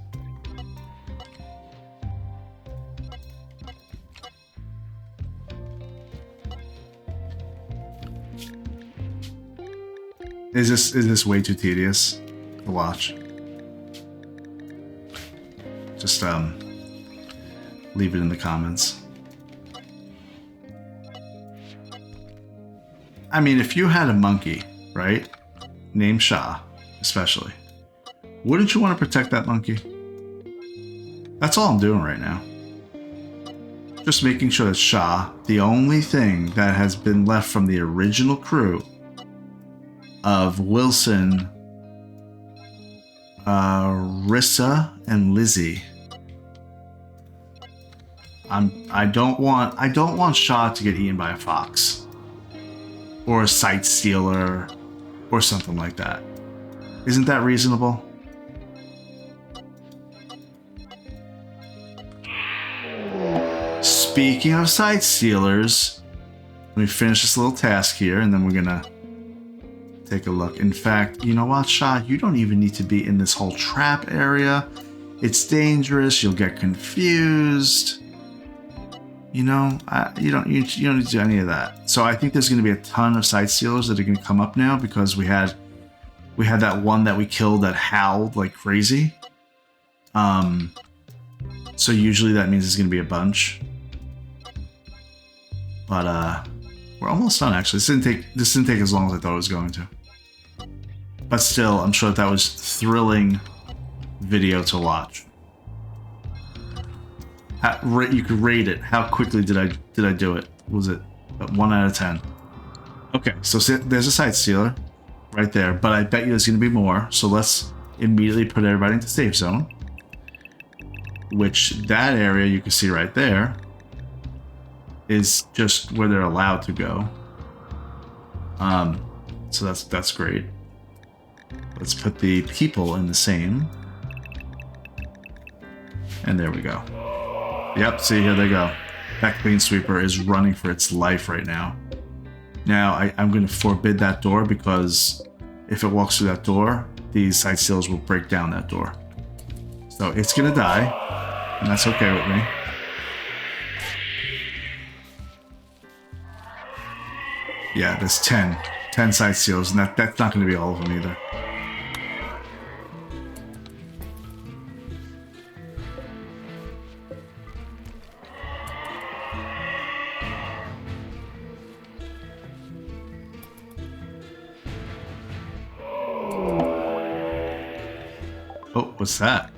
Is this way too tedious to watch? Just leave it in the comments. I mean, if you had a monkey, right? Named Shah, especially. Wouldn't you want to protect that monkey? That's all I'm doing right now. Just making sure that Shah, the only thing that has been left from the original crew of Wilson, Rissa, and Lizzie. I don't want Shah to get eaten by a fox. Or a Sight Stealer, or something like that. Isn't that reasonable? Speaking of Sight Stealers, let me finish this little task here, and then we're gonna take a look. In fact, you know what, Shah? You don't even need to be in this whole trap area. It's dangerous. You'll get confused. You know, you don't need to do any of that. So I think there's going to be a ton of Sight Stealers that are going to come up now because we had that one that we killed that howled like crazy. So usually that means there's going to be a bunch. But we're almost done actually. This didn't take as long as I thought it was going to. But still, I'm sure that was thrilling video to watch. You could rate it. How quickly did I do it? Was it 1 out of 10? Okay, so there's a Sight Stealer right there, but I bet you there's going to be more. So let's immediately put everybody into safe zone. Which that area you can see right there is just where they're allowed to go. So that's great. Let's put the people in the same. And there we go. Yep, see, here they go. That clean sweeper is running for its life right now. Now, I'm going to forbid that door because if it walks through that door, these side seals will break down that door. So it's going to die, and that's okay with me. Yeah, there's 10 side seals, and that's not going to be all of them either. Oh, what's that?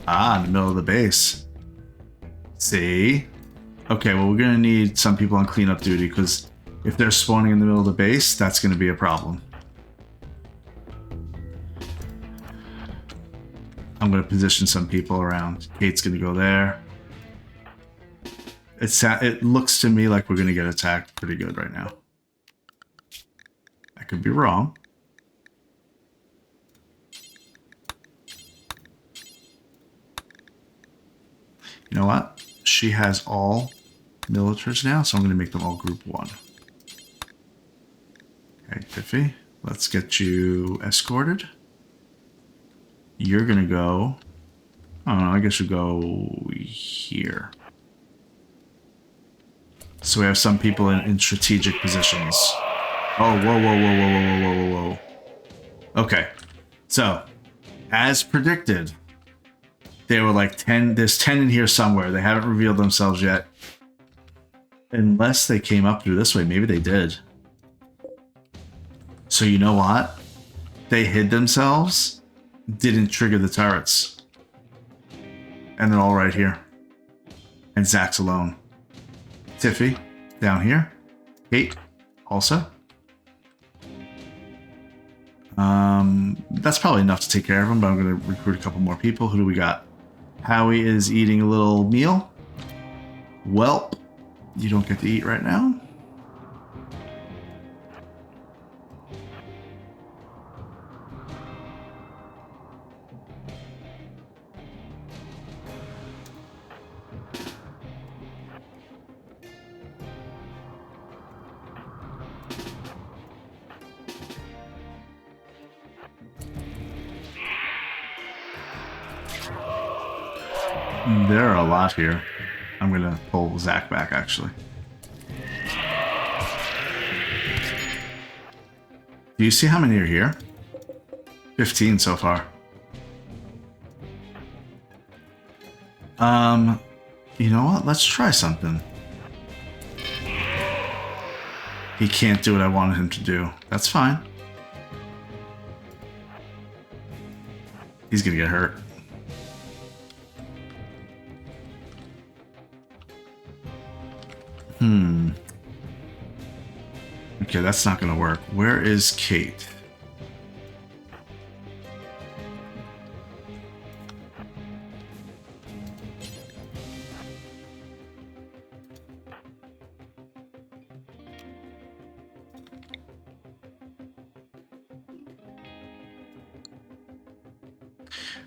Ah, in the middle of the base. See? Okay, well, we're going to need some people on cleanup duty, because if they're spawning in the middle of the base, that's going to be a problem. I'm going to position some people around. Kate's going to go there. It looks to me like we're going to get attacked pretty good right now. I could be wrong. You know what? She has all militars now, so I'm going to make them all group 1. Okay, Tiffy, let's get you escorted. You're going to go... I don't know, I guess you'll go here. So we have some people in strategic positions. Oh, whoa. Okay, so, as predicted... They were like 10, there's 10 in here somewhere. They haven't revealed themselves yet. Unless they came up through this way. Maybe they did. So you know what? They hid themselves, didn't trigger the turrets. And they're all right here. And Zach's alone. Tiffy, down here. Kate, also. That's probably enough to take care of them, but I'm going to recruit a couple more people. Who do we got? Howie is eating a little meal. Welp, you don't get to eat right now. There are a lot here. I'm going to pull Zach back, actually. Do you see how many are here? 15 so far. You know what? Let's try something. He can't do what I wanted him to do. That's fine. He's going to get hurt. Okay, that's not going to work. Where is Kate?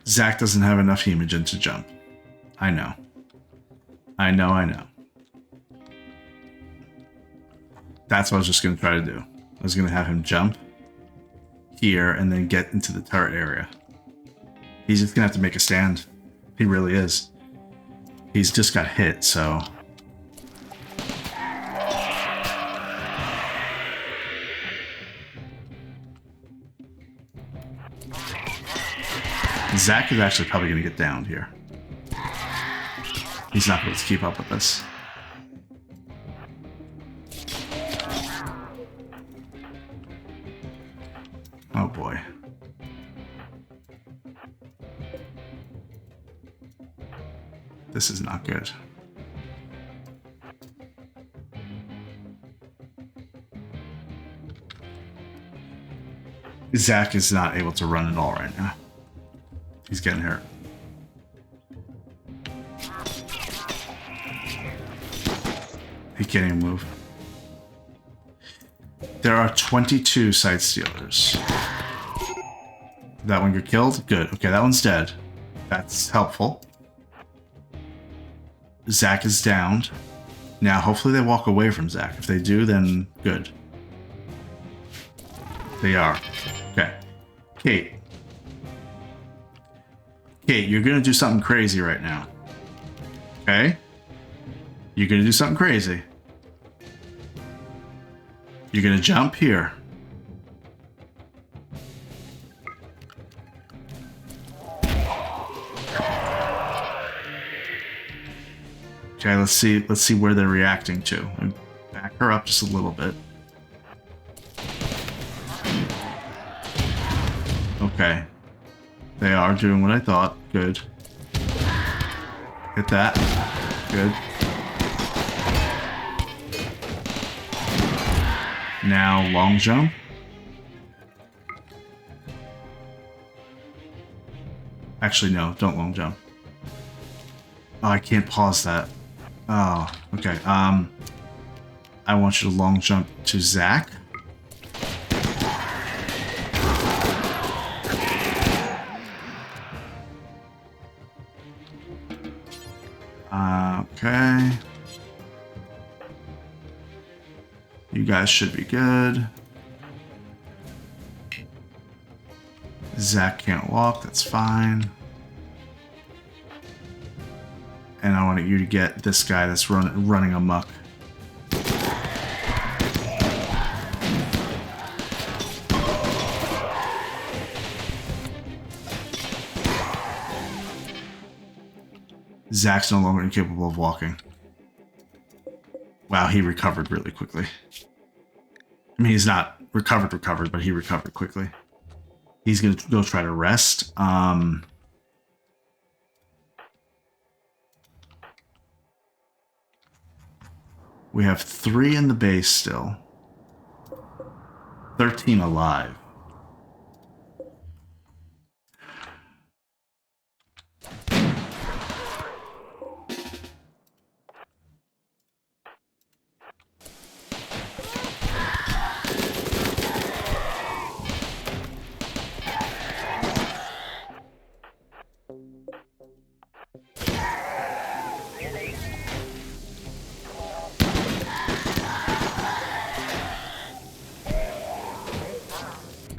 Zach doesn't have enough hemogen to jump. I know. I know. That's what I was just going to try to do. I was going to have him jump here and then get into the turret area. He's just going to have to make a stand. He really is. He's just got hit, so... Zach is actually probably going to get downed here. He's not going to keep up with this. Oh boy. This is not good. Zach is not able to run at all right now. He's getting hurt. He can't even move. There are 22 side stealers. That one get killed? Good. Okay, that one's dead. That's helpful. Zach is downed. Now, hopefully they walk away from Zach. If they do, then good. They are. Okay. Kate. Kate, you're going to do something crazy right now. Okay? You're going to do something crazy. You're going to jump here. Okay, let's see where they're reacting to. And back her up just a little bit. Okay. They are doing what I thought. Good. Hit that. Good. Now long jump. Actually, no, don't long jump. Oh, I can't pause that. Oh, okay. I want you to long jump to Zach. Okay. You guys should be good. Zach can't walk, that's fine. And I want you to get this guy that's running amok. Zach's no longer incapable of walking. Wow, he recovered really quickly. I mean, he's not recovered, but he recovered quickly. He's gonna go try to rest. We have 3 in the base still. 13 alive.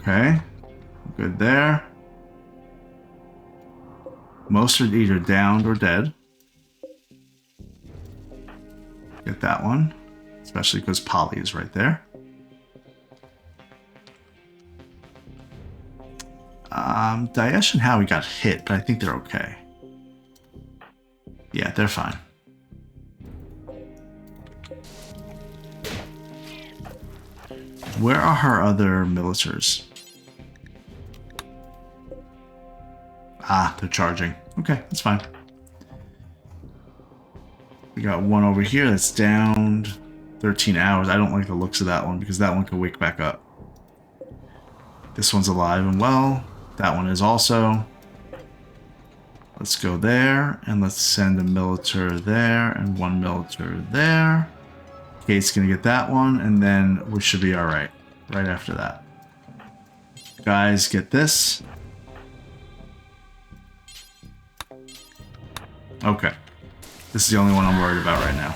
Okay, good there. Most are either downed or dead. Get that one, especially because Polly is right there. Daesh and Howie got hit, but I think they're okay. Yeah, they're fine. Where are her other militars? Ah, they're charging. Okay, that's fine. We got one over here that's downed. 13 hours. I don't like the looks of that one because that one can wake back up. This one's alive and well. That one is also. Let's go there and let's send a militar there and one militar there. Kate's gonna get that one and then we should be alright. Right after that. Guys, get this. Okay. This is the only one I'm worried about right now.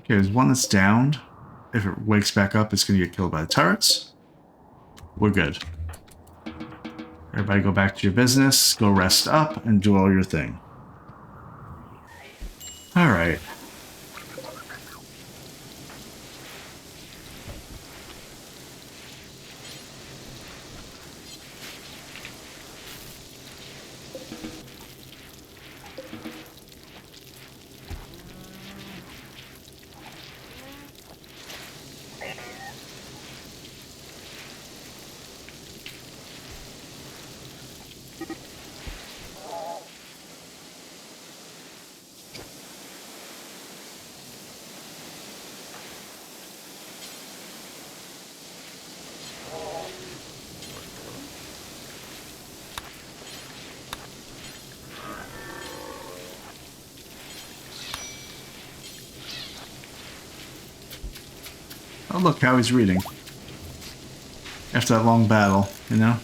Okay, there's one that's downed. If it wakes back up, it's going to get killed by the turrets. We're good. Everybody go back to your business, go rest up, and do all your thing. Alright. Oh, look how he's reading. After that long battle, you know?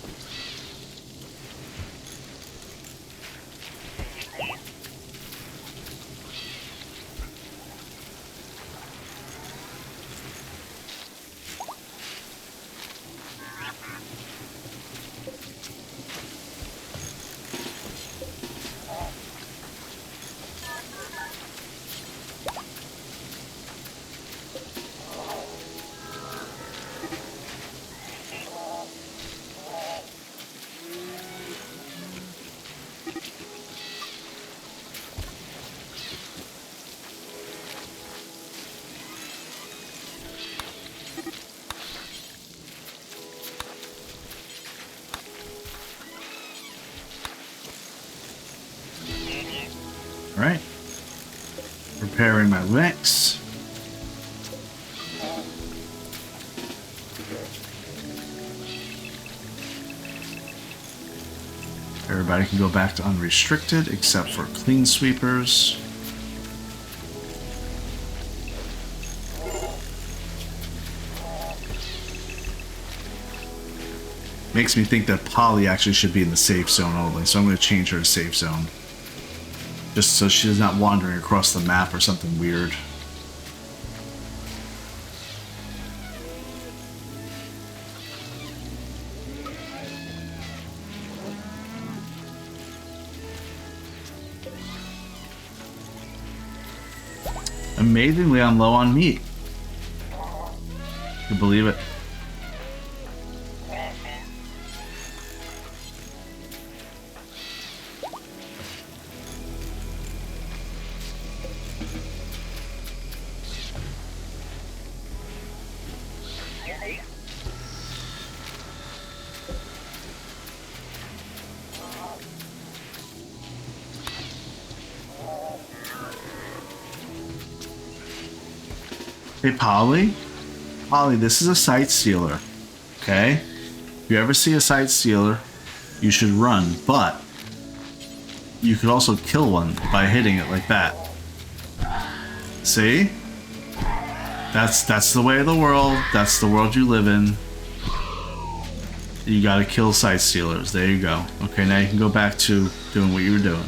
Alright. Preparing my mix. Everybody can go back to unrestricted except for clean sweepers. Makes me think that Polly actually should be in the safe zone only, so I'm going to change her to safe zone. Just so she's not wandering across the map or something weird. Amazingly, I'm low on meat. You can believe it. Hey, Polly? Polly, this is a sight stealer. Okay? If you ever see a sight stealer, you should run, but you could also kill one by hitting it like that. See? That's the way of the world. That's the world you live in. You gotta kill sight stealers. There you go. Okay, now you can go back to doing what you were doing.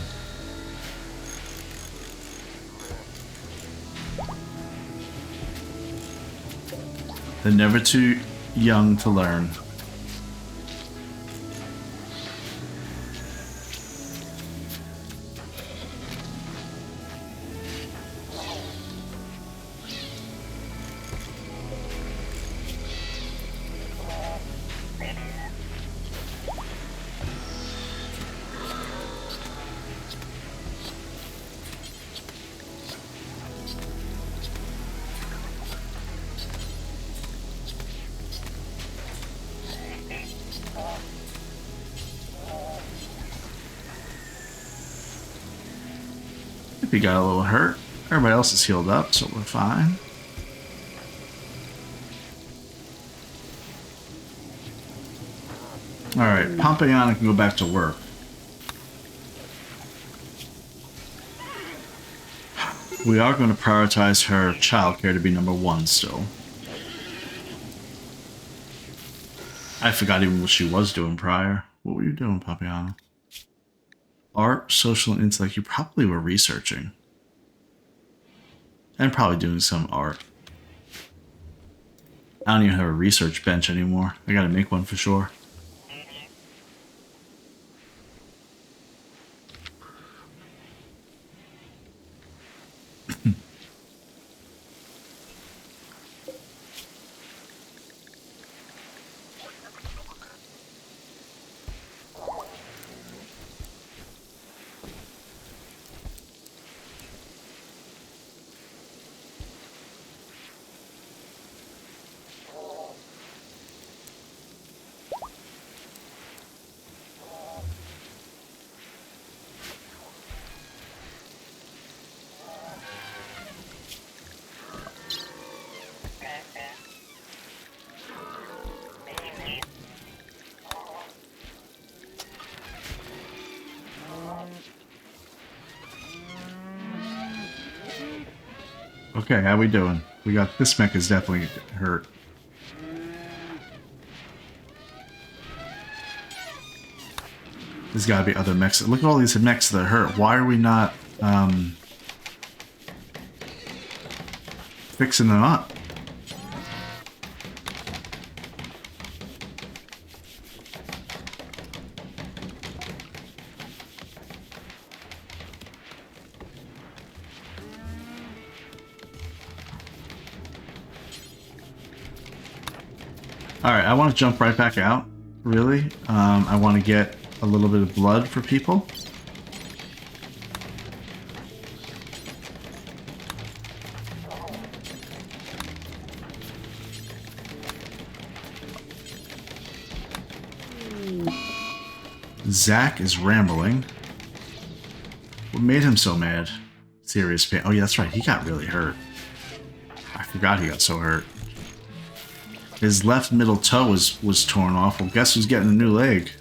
They're never too young to learn. He got a little hurt. Everybody else is healed up, so we're fine. Alright, Pompeiana can go back to work. We are going to prioritize her childcare to be #1 still. I forgot even what she was doing prior. What were you doing, Pompeiana? Art, social, and intellect. You probably were researching. And probably doing some art. I don't even have a research bench anymore. I gotta make one for sure. Okay, how we doing? We got this mech is definitely hurt. There's got to be other mechs. Look at all these mechs that hurt. Why are we not fixing them up? Alright, I want to jump right back out, really. I want to get a little bit of blood for people. Zach is rambling. What made him so mad? Serious pain. Oh yeah, that's right, he got really hurt. I forgot he got so hurt. His left middle toe was torn off. Well, guess who's getting a new leg?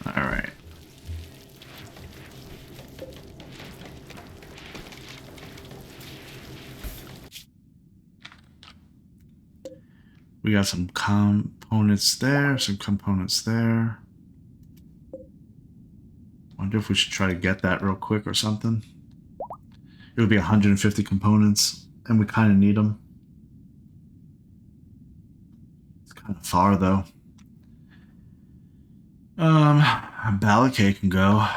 All right. We got some components there, some components there. Wonder if we should try to get that real quick or something. It would be 150 components, and we kind of need them. It's kind of far, though. Balakay can go.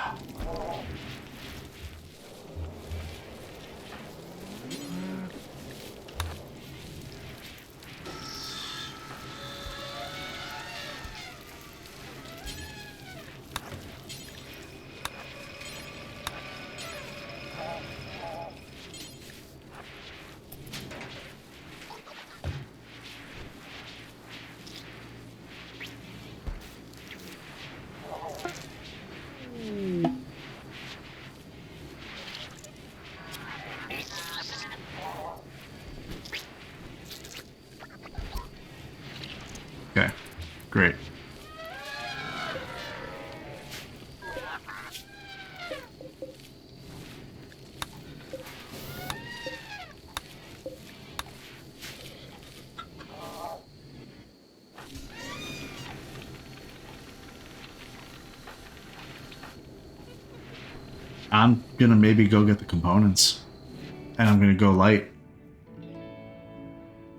Okay, great. I'm gonna maybe go get the components. And I'm gonna go light.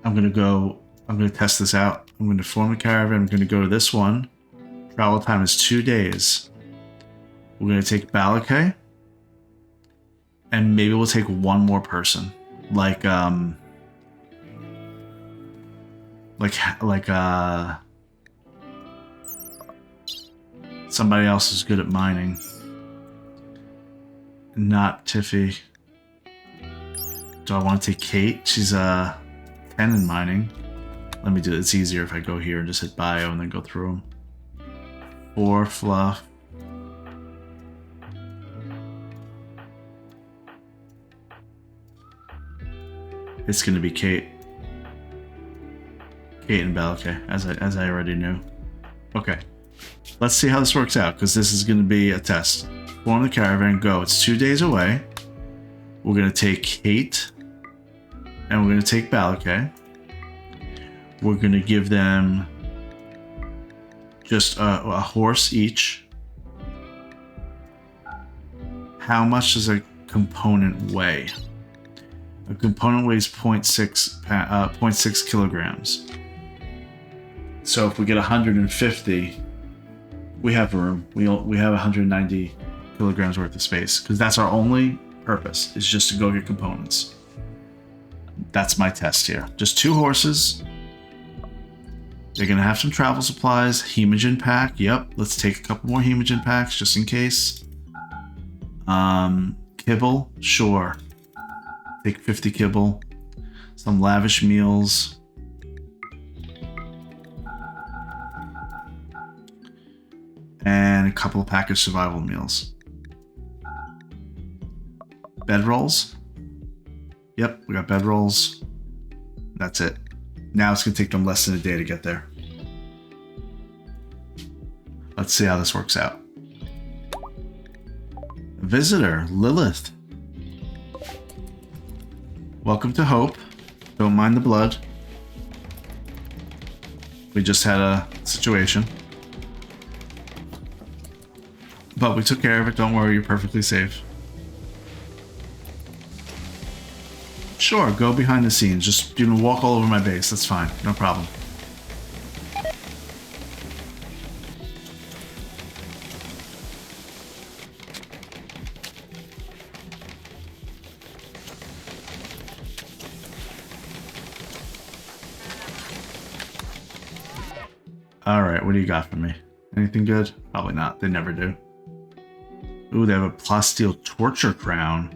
I'm gonna test this out. I'm gonna form a caravan. I'm gonna go to this one. Travel time is 2 days. We're gonna take Balakay. And maybe we'll take one more person. Like somebody else is good at mining. Not Tiffy. Do I want to take Kate? She's 10 in mining. Let me do it. It's easier if I go here and just hit bio and then go through them. 4 fluff. It's gonna be Kate. Kate and Balakay, as I already knew. Okay. Let's see how this works out, because this is gonna be a test. Form the caravan, go. It's 2 days away. We're gonna take Kate. And we're gonna take Balakay. We're gonna give them just a horse each. How much does a component weigh? A component weighs 0.6 kilograms. So if we get 150, we have room. We have 190 kilograms worth of space, because that's our only purpose, is just to go get components. That's my test here. Just 2 horses. They're gonna have some travel supplies. Hemogen pack. Yep. Let's take a couple more hemogen packs just in case. Kibble. Sure. Take 50 kibble. Some lavish meals. And a couple of packaged survival meals. Bedrolls. Yep, we got bedrolls. That's it. Now it's gonna take them less than a day to get there. Let's see how this works out. Visitor, Lilith. Welcome to Hope. Don't mind the blood. We just had a situation. But we took care of it. Don't worry, you're perfectly safe. Sure, go behind the scenes. Just, walk all over my base. That's fine. No problem. Alright, what do you got for me? Anything good? Probably not. They never do. Ooh, they have a plasteel torture crown.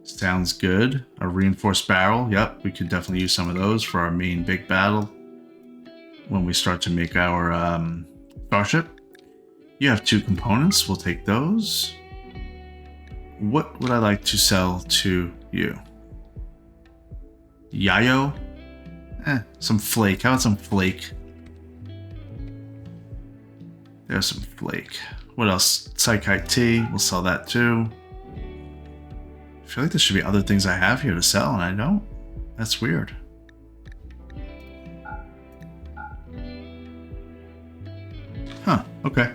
Sounds good. A reinforced barrel. Yep, we could definitely use some of those for our main big battle when we start to make our starship. You have 2 components. We'll take those. What would I like to sell to you? Yayo? Some flake. How about some flake? There's some flake. What else? Psychite tea. We'll sell that too. I feel like there should be other things I have here to sell, and I don't. That's weird. Huh. Okay.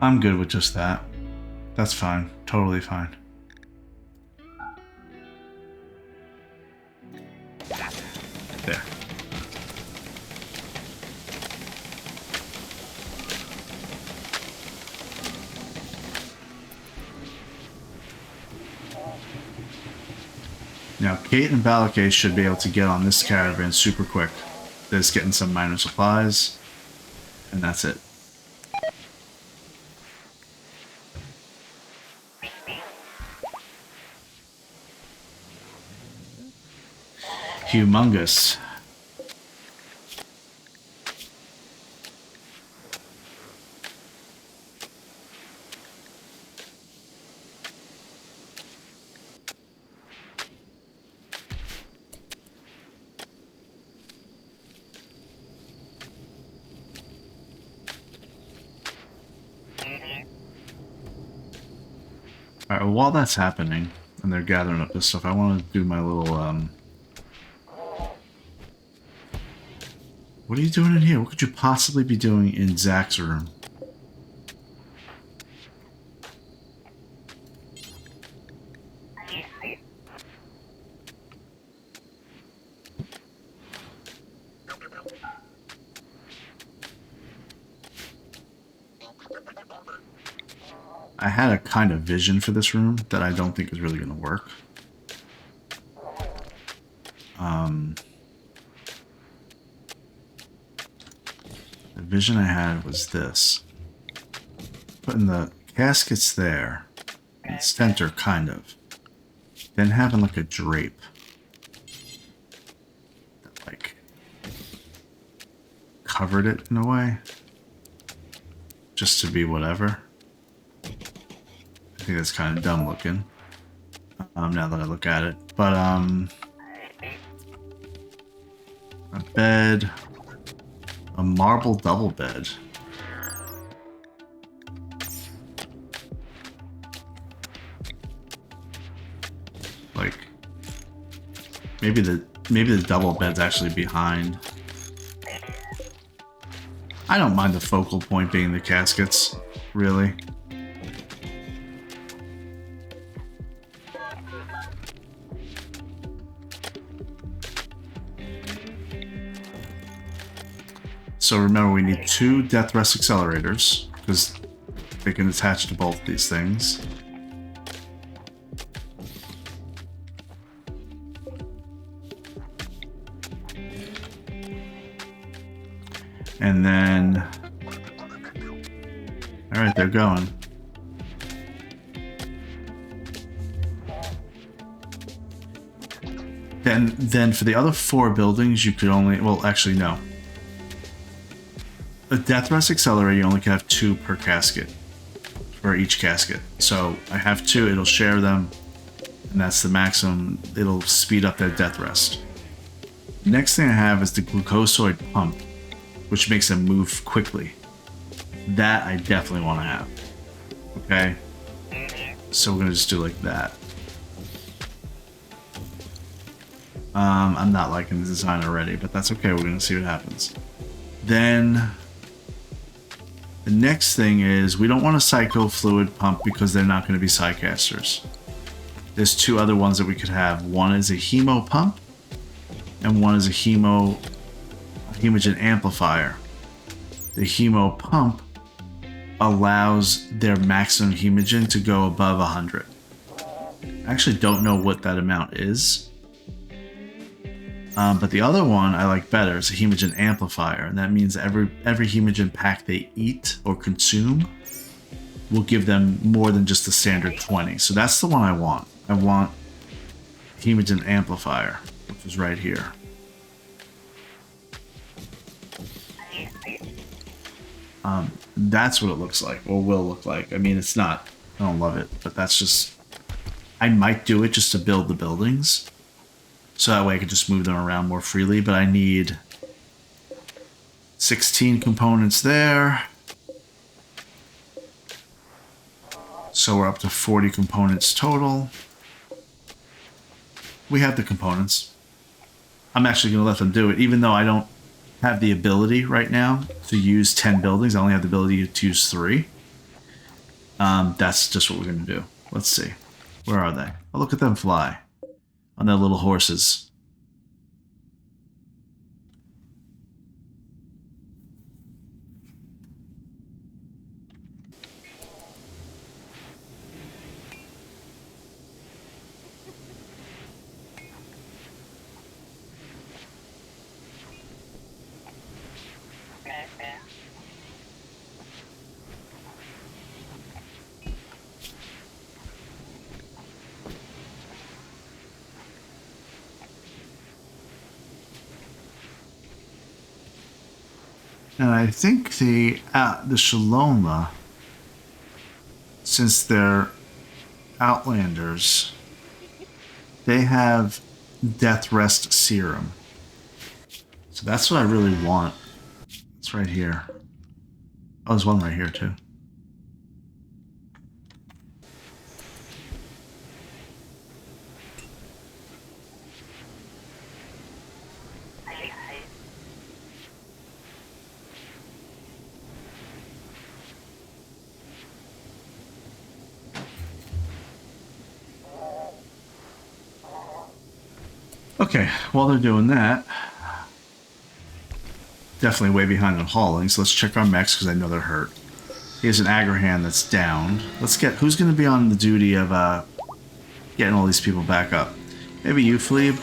I'm good with just that. That's fine. Totally fine. There. Now, Kate and Balakay should be able to get on this caravan super quick. They're just getting some minor supplies, and that's it. Humongous. Alright, well, while that's happening, and they're gathering up this stuff, I want to do my little, What are you doing in here? What could you possibly be doing in Zach's room? I had a kind of vision for this room that I don't think is really going to work. The vision I had was this. Putting the caskets there, in the center, kind of. Then having like a drape. That, like, covered it in a way. Just to be whatever. I think that's kind of dumb looking. Now that I look at it. But, a bed. A marble double bed. Like, maybe the double bed's actually behind. I don't mind the focal point being the caskets, really. So remember, we need 2 death rest accelerators, because they can attach to both these things. And then... Alright, they're going. Then for the other 4 buildings, you could only, well, actually no. A Death Rest Accelerator, you only can have 2 per casket, for each casket. So I have 2, it'll share them, and that's the maximum. It'll speed up their Death Rest. Next thing I have is the Glucosoid Pump, which makes them move quickly. That I definitely want to have. Okay? So we're going to just do like that. I'm not liking the design already, but that's okay. We're going to see what happens. Then the next thing is we don't want a Psycho Fluid Pump because they're not going to be Psycasters. There's 2 other ones that we could have. One is a Hemo Pump, and one is a Hemogen Amplifier. The Hemo Pump allows their maximum Hemogen to go above 100. I actually don't know what that amount is. But the other one I like better is a Hemogen Amplifier, and that means every Hemogen pack they eat or consume will give them more than just the standard 20. So that's the one I want. I want Hemogen Amplifier, which is right here. That's what it looks like, or will look like. I mean, it's not, I don't love it, but that's just, I might do it just to build the buildings. So that way I can just move them around more freely, but I need 16 components there. So we're up to 40 components total. We have the components. I'm actually going to let them do it, even though I don't have the ability right now to use 10 buildings. I only have the ability to use 3. That's just what we're going to do. Let's see. Where are they? Oh, look at them fly on their little horses. And I think the Shaloma, since they're Outlanders, they have Death Rest Serum. So that's what I really want. It's right here. Oh, there's one right here too. Okay, while they're doing that, definitely way behind on hauling, so let's check our mechs because I know they're hurt. Here's an Agrahan that's down. Let's get, who's going to be on the duty of getting all these people back up? Maybe you, Fleeb?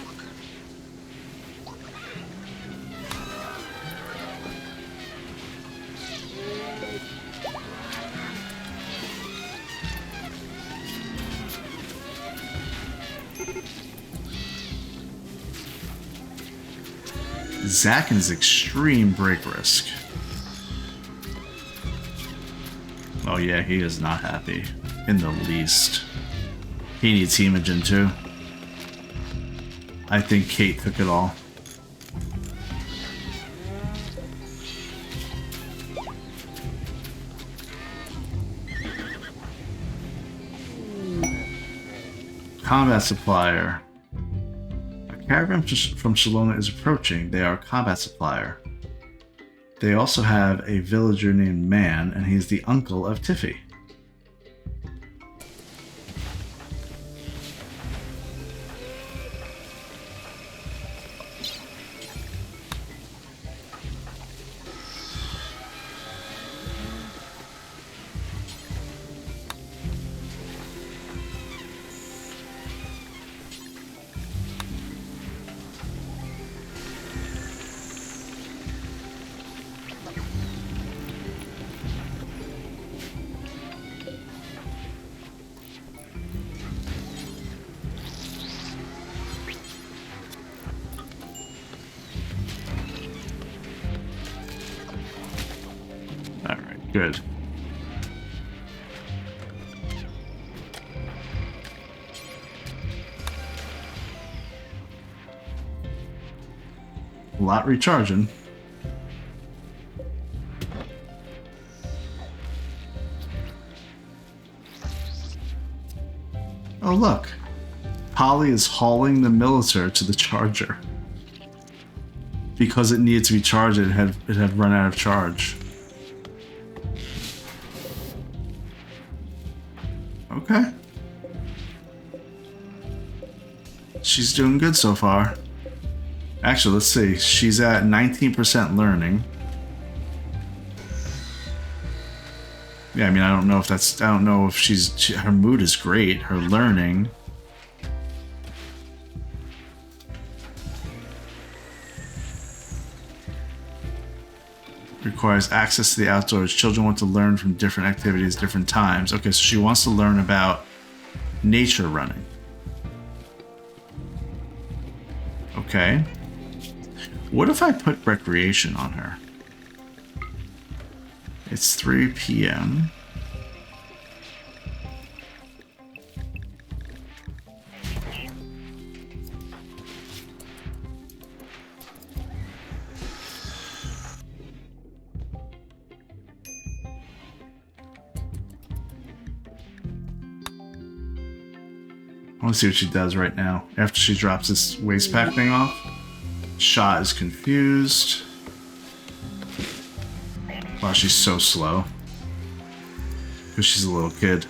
Zack and his extreme break risk. Oh yeah, he is not happy in the least. He needs Hemogen too. I think Kate took it all. Combat supplier. Caravan from Shaloma is approaching. They are a combat supplier. They also have a villager named Man, and he's the uncle of Tiffy. Good. A lot recharging. Oh, look. Polly is hauling the Militaire to the charger. Because it needed to be charged, it had run out of charge. Okay. She's doing good so far. Actually, let's see. She's at 19% learning. Yeah, I mean, I don't know if her mood is great. Her learning. Requires access to the outdoors. Children want to learn from different activities, different times. Okay, so she wants to learn about nature running. Okay. What if I put recreation on her? It's 3 p.m. I want to see what she does right now after she drops this waste pack thing off. Shaw is confused. Wow, she's so slow. Because she's a little kid.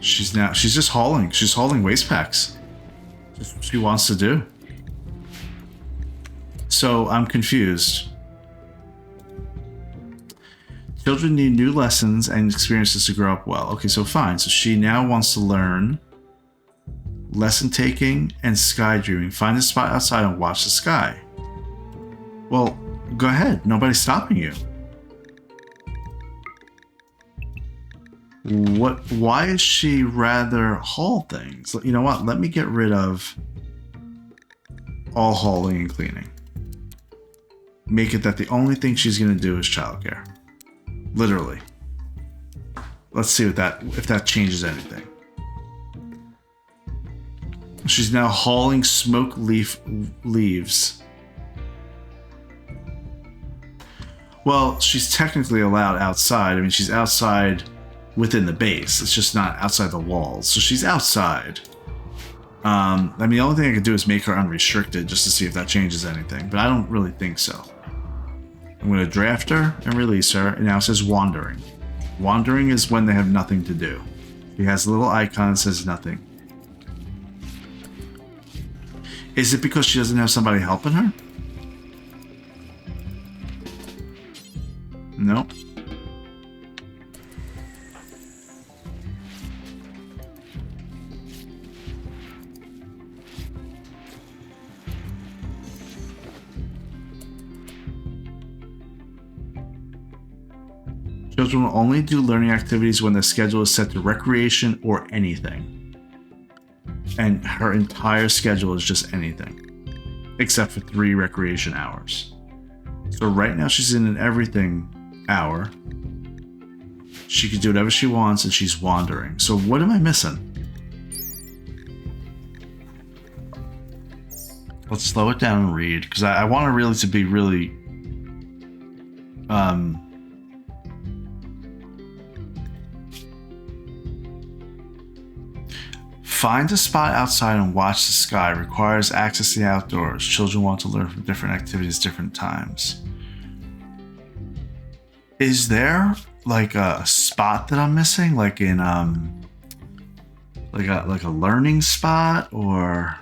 She's just hauling. She's hauling waste packs. That's what she wants to do. So I'm confused. Children need new lessons and experiences to grow up well. Okay, so fine. So she now wants to learn lesson taking and sky dreaming. Find a spot outside and watch the sky. Well, go ahead. Nobody's stopping you. Why is she rather haul things? You know what? Let me get rid of all hauling and cleaning. Make it that the only thing she's going to do is childcare. Literally. Let's see if that changes anything. She's now hauling smoke leaves. Well, she's technically allowed outside. I mean, she's outside within the base. It's just not outside the walls. So she's outside. I mean, the only thing I could do is make her unrestricted just to see if that changes anything. But I don't really think so. I'm going to draft her and release her. And now it says wandering. Wandering is when they have nothing to do. She has a little icon that says nothing. Is it because she doesn't have somebody helping her? No. Children will only do learning activities when the schedule is set to recreation or anything. And her entire schedule is just anything, except for 3 recreation hours. So right now she's in an everything hour. She can do whatever she wants and she's wandering. So what am I missing? Let's slow it down and read, because I want her really to be really find a spot outside and watch the sky. Requires access to the outdoors. Children want to learn from different activities, different times. Is there like a spot that I'm missing? Like in like a learning spot, or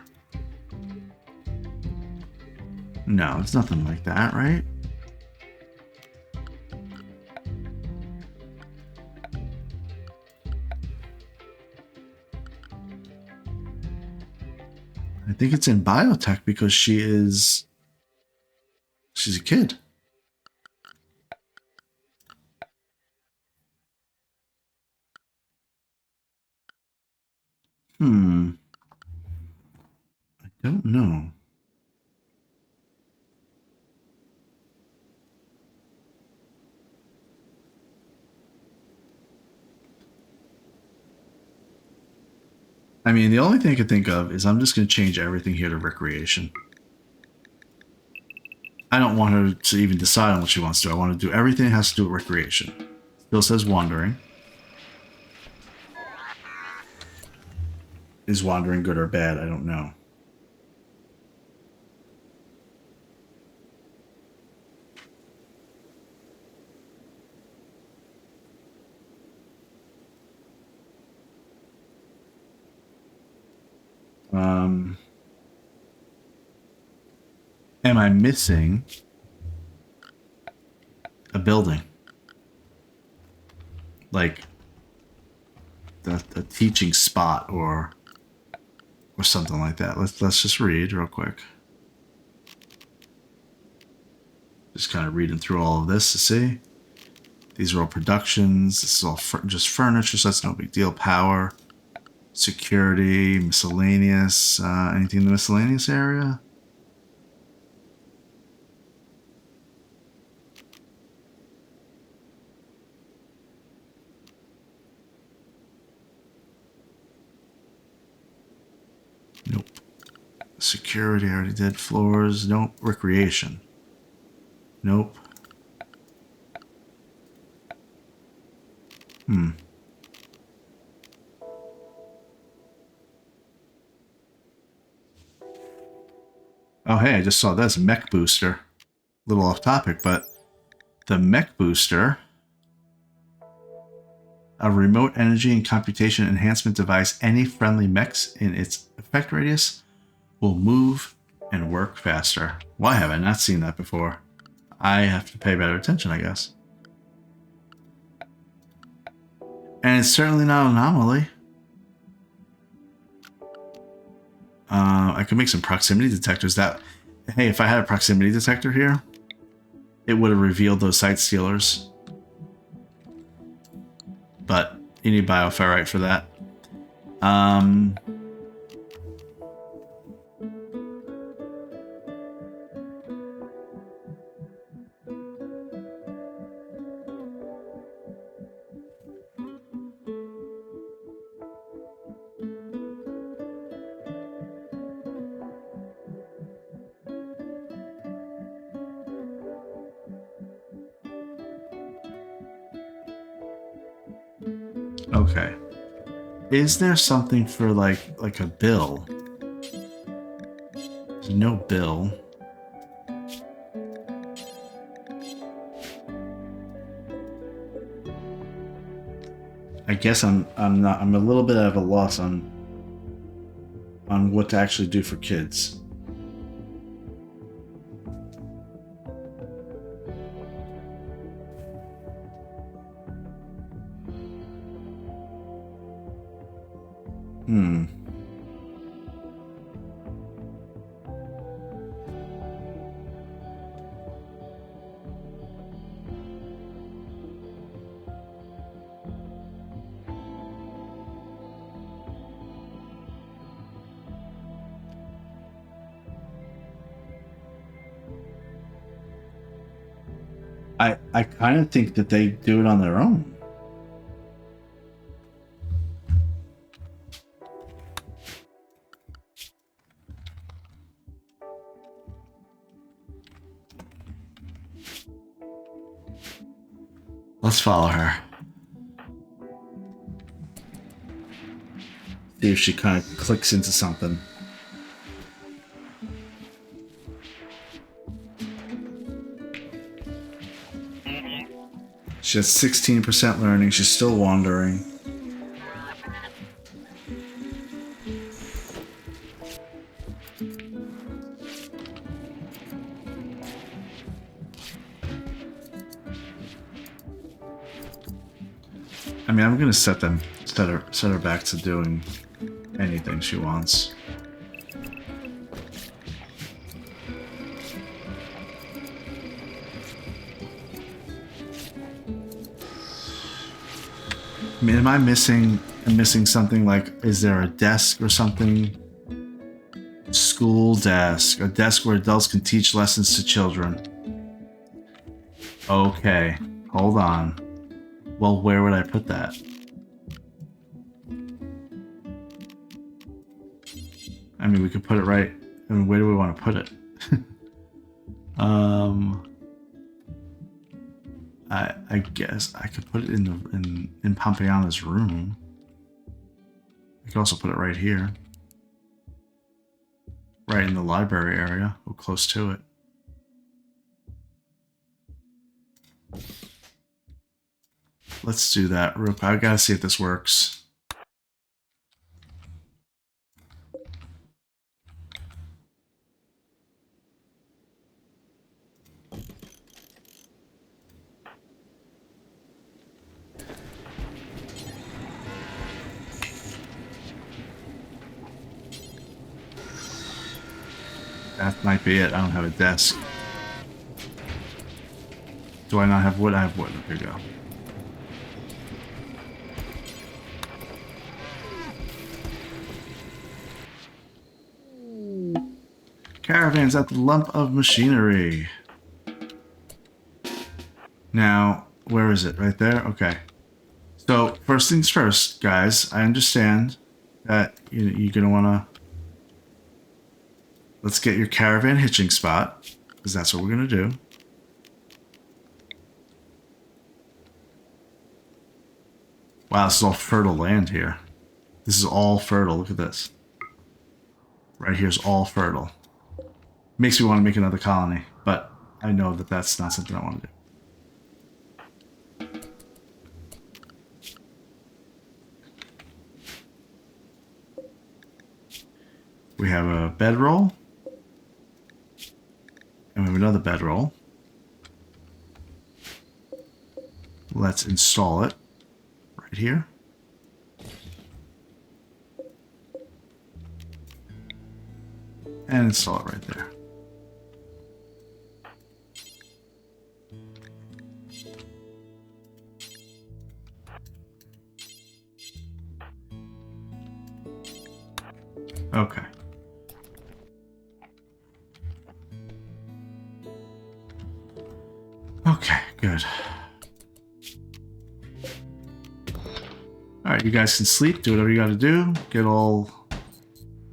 no, it's nothing like that, right? I think it's in biotech because she's a kid. Don't know. I mean, the only thing I could think of is I'm just going to change everything here to recreation. I don't want her to even decide on what she wants to do. I want to do everything that has to do with recreation. Still says wandering. Is wandering good or bad? I don't know. Am I missing a building? Like a teaching spot or something like that. Let's just read real quick. Just kind of reading through all of this to see. These are all productions. This is all just furniture, so that's no big deal. Power, security, miscellaneous. Anything in the miscellaneous area? Nope. Security, I already did. Floors, nope. Recreation. Nope. Oh, hey, I just saw this mech booster. A little off topic, but the mech booster, a remote energy and computation enhancement device, any friendly mechs in its effect radius will move and work faster. Why have I not seen that before? I have to pay better attention, I guess. And it's certainly not an anomaly. I could make some proximity detectors that... Hey, if I had a proximity detector here, it would have revealed those site stealers. But you need bioferrite for that. Okay. Is there something for like a bill? There's no bill. I guess I'm a little bit at a loss on what to actually do for kids. I kind of think that they do it on their own. Let's follow her. See if she kind of clicks into something. She has 16% learning. She's still wandering. I mean, I'm gonna set her back to doing anything she wants. I mean, am I missing something? Like, is there a desk or something? School desk. A desk where adults can teach lessons to children. Okay. Hold on. Well, where would I put that? I mean, we could put it right. I mean, where do we want to put it? I guess I could put it in Pompeyana's room. I could also put it right here. Right in the library area, or close to it. Let's do that real quick. I gotta see if this works. That might be it. I don't have a desk. Do I not have wood? I have wood. Here we go. Caravans at the lump of machinery. Now, where is it? Right there? Okay. So, first things first, guys. I understand that you're going to want to... Let's get your caravan hitching spot, because that's what we're going to do. Wow, this is all fertile land here. This is all fertile. Look at this. Right here is all fertile. Makes me want to make another colony, but I know that that's not something I want to do. We have a bedroll. And we have another bedroll. Let's install it right here. And install it right there. Okay. Okay, good. Alright, you guys can sleep, do whatever you gotta do, get all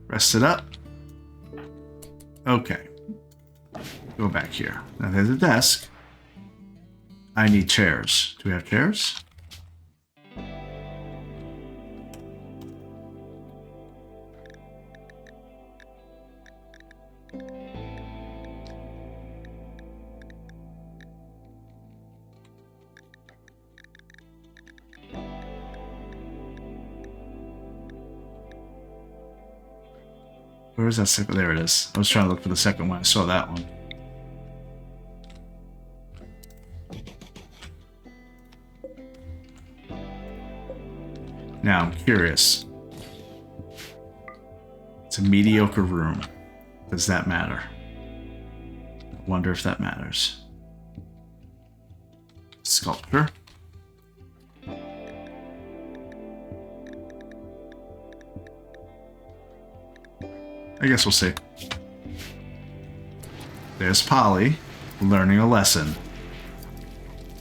rested up. Okay. Go back here. Now there's a desk. I need chairs. Do we have chairs? Where is that second? There it is. I was trying to look for the second one. I saw that one. Now, I'm curious. It's a mediocre room. Does that matter? I wonder if that matters. Sculpture. I guess we'll see. There's Polly learning a lesson.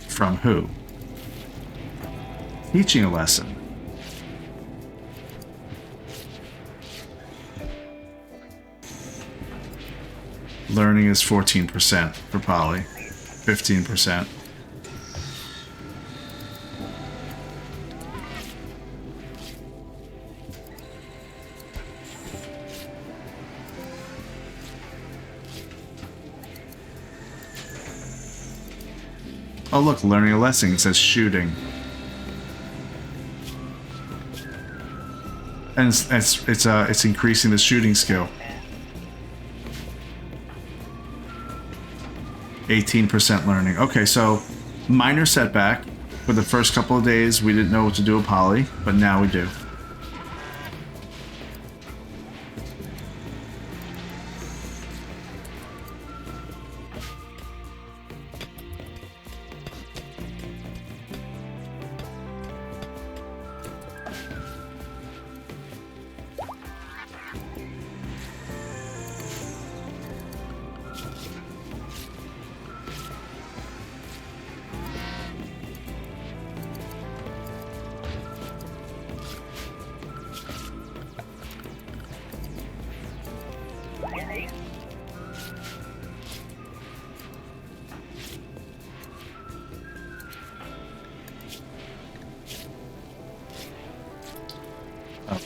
From who? Teaching a lesson. Learning is 14% for Polly. 15%. Oh look, learning a lesson. It says shooting. And it's increasing the shooting skill. 18% learning. Okay, so minor setback. For the first couple of days, we didn't know what to do with Polly, but now we do.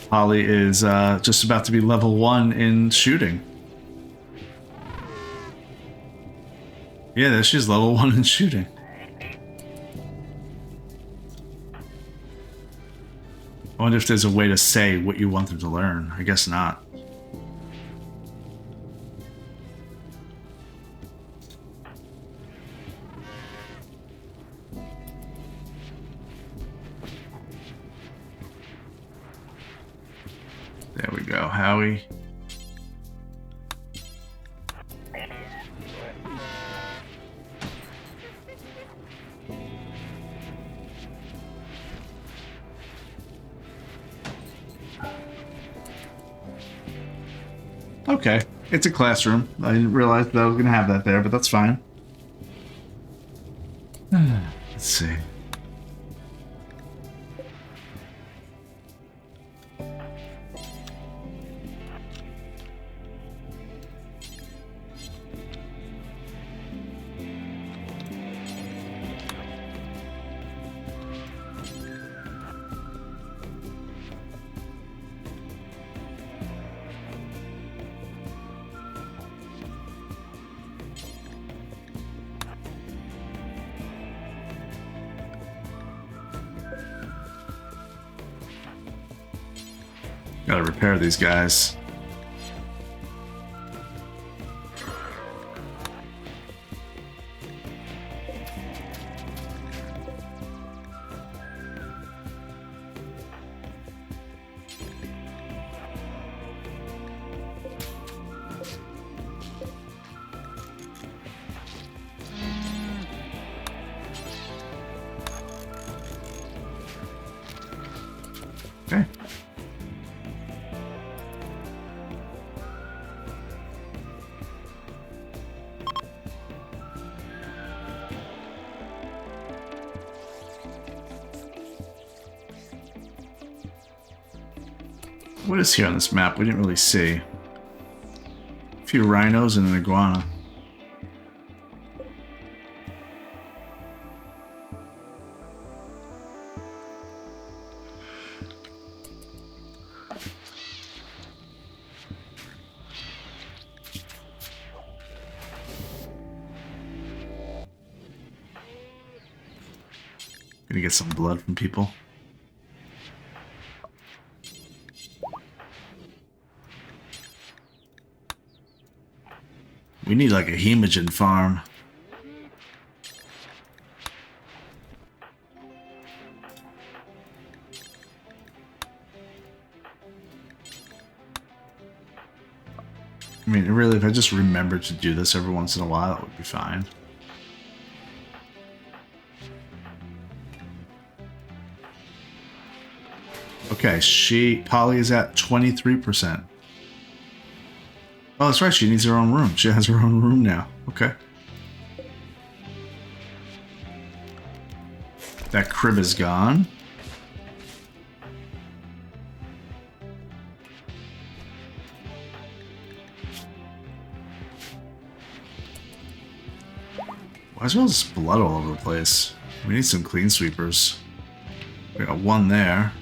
Polly is just about to be level 1 in shooting. Yeah, there she's level 1 in shooting. I wonder if there's a way to say what you want them to learn. I guess not. There we go, Howie. Okay, it's a classroom. I didn't realize that I was going to have that there, but that's fine. Let's see. Gotta repair these guys. Okay. What is here on this map? We didn't really see. A few rhinos and an iguana. Gonna get some blood from people. We need like a hemogen farm. I mean, really, if I just remembered to do this every once in a while, it would be fine. Okay, Polly is at 23%. Oh, that's right, she needs her own room. She has her own room now. Okay. That crib is gone. Why is there all this blood all over the place? We need some clean sweepers. We got one there.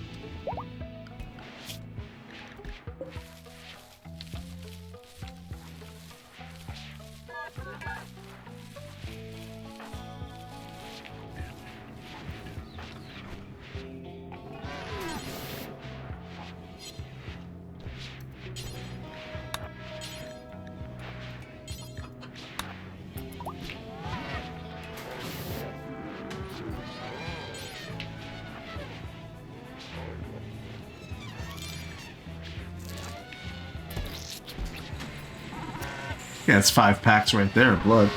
Yeah, it's 5 packs right there of blood.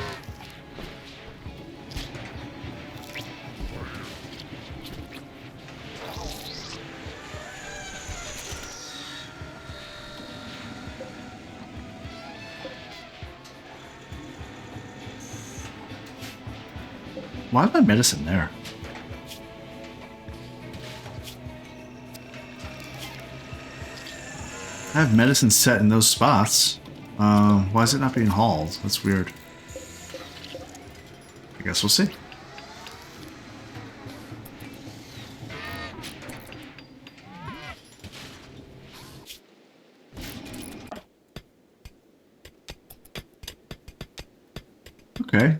Why is my medicine there? I have medicine set in those spots. Why is it not being hauled? That's weird. I guess we'll see.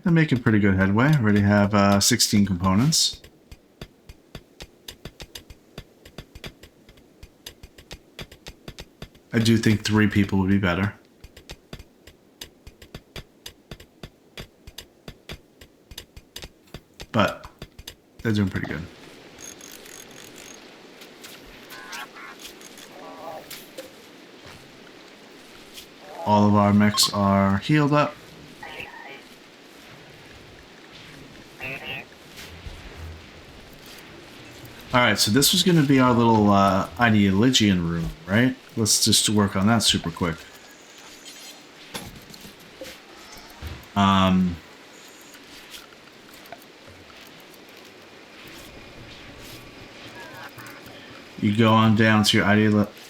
I'm making pretty good headway. Already have 16 components. I do think 3 people would be better. But they're doing pretty good. All of our mechs are healed up. Alright, so this was going to be our little Ideologian room, right? Let's just work on that super quick. You go on down to your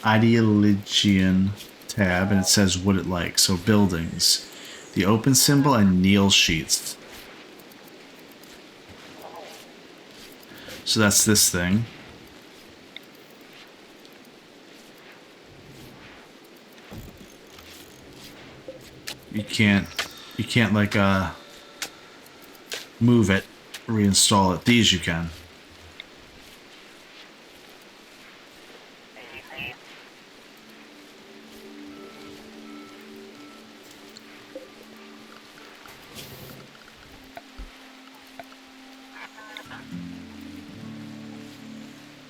Ideologian tab, and it says what it likes. So buildings, the open symbol, and Neil sheets. So that's this thing. You can't like move it, reinstall it. These you can.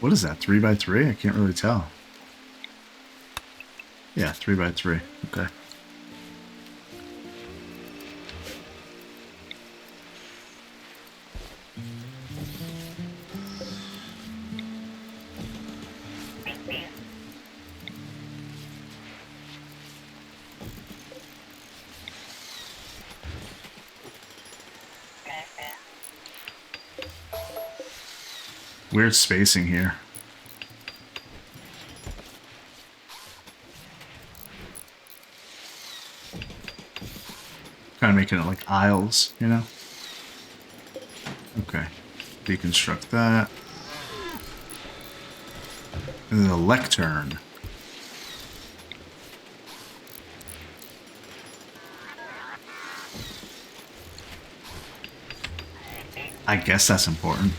What is that, 3x3? I can't really tell. Yeah, 3x3. Okay. Weird spacing here. Kind of making it like aisles, you know? Okay. Deconstruct that. And then a lectern. I guess that's important.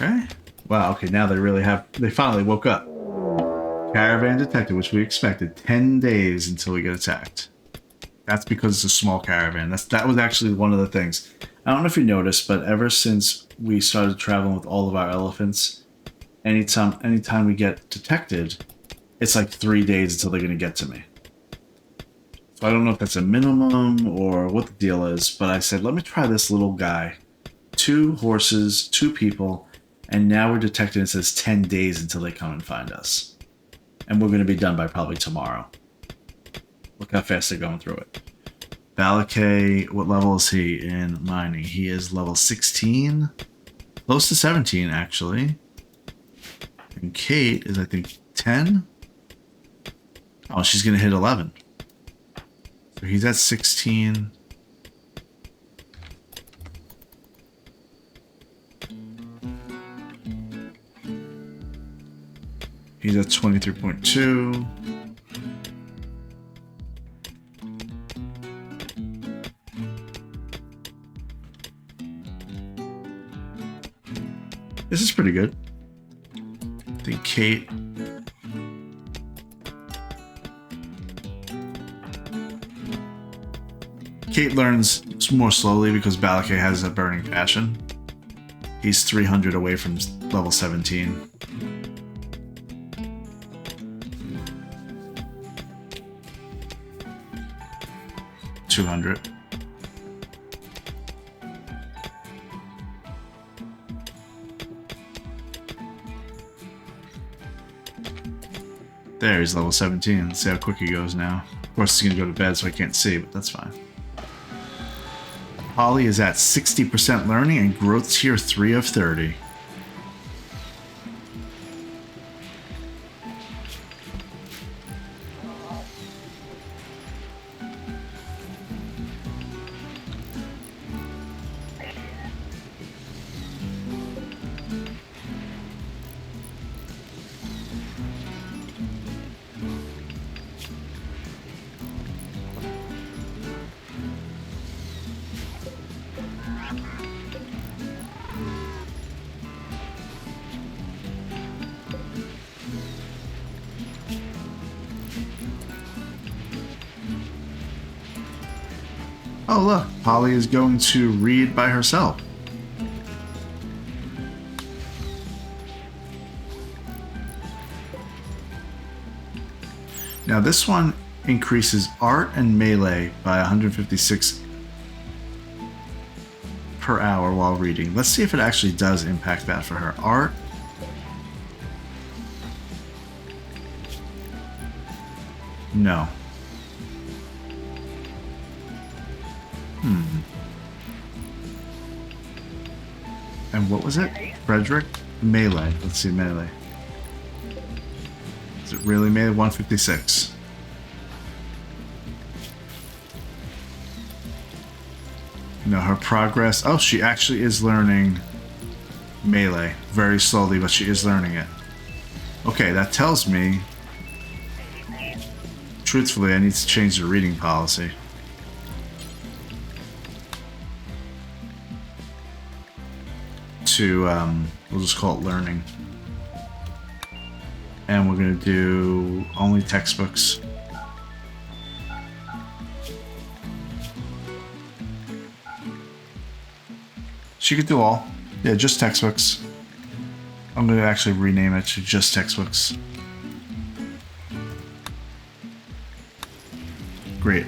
Okay. Wow, okay, now they finally woke up. Caravan detected, which we expected. 10 days until we get attacked. That's because it's a small caravan. That was actually one of the things. I don't know if you noticed, but ever since we started traveling with all of our elephants, anytime we get detected, it's like 3 days until they're going to get to me. So I don't know if that's a minimum or what the deal is, but I said, let me try this little guy. 2 horses, 2 people, and now we're detected. It says 10 days until they come and find us. And we're going to be done by probably tomorrow. Look how fast they're going through it. Balakay, what level is he in mining? He is level 16. Close to 17, actually. And Kate is, I think, 10. Oh, she's going to hit 11. So he's at 16. He's at 23.2. This is pretty good. I think Kate. Kate learns more slowly because Balakay has a burning passion. He's 300 away from level 17. $200. There, he's level 17. Let's see how quick he goes now. Of course, he's going to go to bed, so I can't see, but that's fine. Holly is at 60% learning and growth tier 3 of 30. Oh, look, Polly is going to read by herself. Now, this one increases art and melee by 156 per hour while reading. Let's see if it actually does impact that for her. Art. No. And what was it? Frederick? Melee. Let's see, melee. Is it really melee? 156. No, her progress. Oh, she actually is learning melee. Very slowly, but she is learning it. Okay, that tells me... Truthfully, I need to change the reading policy. To, we'll just call it learning. And we're going to do only textbooks. She could do all. Yeah, just textbooks. I'm going to actually rename it to just textbooks. Great.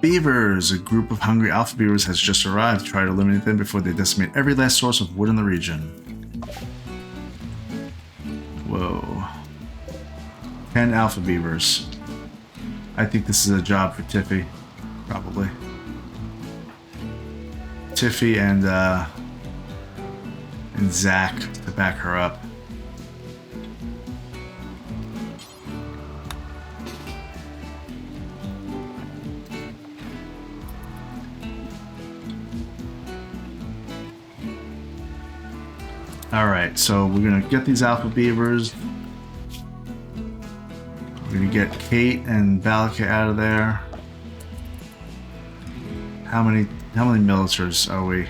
Beavers! A group of hungry alpha beavers has just arrived. Try to eliminate them before they decimate every last source of wood in the region. Whoa. 10 alpha beavers. I think this is a job for Tiffy. Probably. Tiffy and Zach to back her up. Alright, so we're gonna get these alpha beavers. We're gonna get Kate and Valaka out of there. How many militars are we?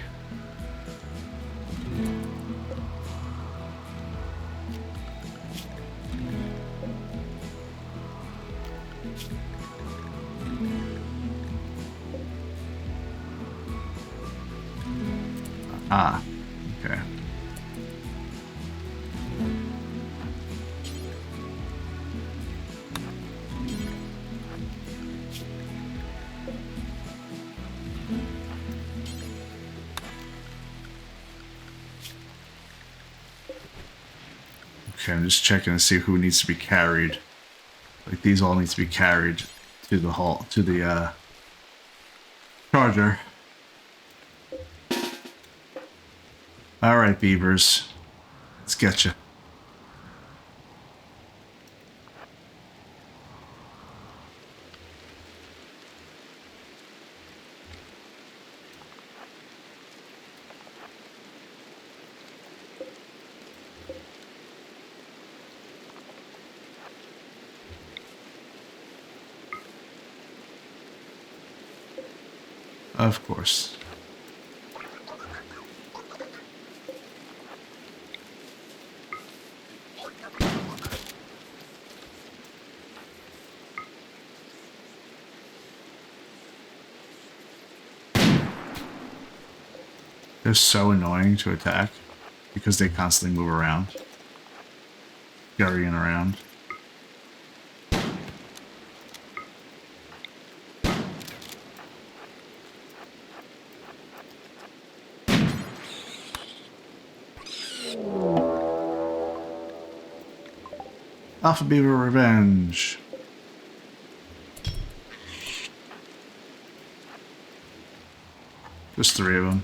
Ah, okay. Okay, I'm just checking to see who needs to be carried. Like these all need to be carried to the hall, to the charger. All right, beavers, let's get you. Of course. They're so annoying to attack because they constantly move around, scurrying around. Alpha Beaver Revenge. There's 3 of them.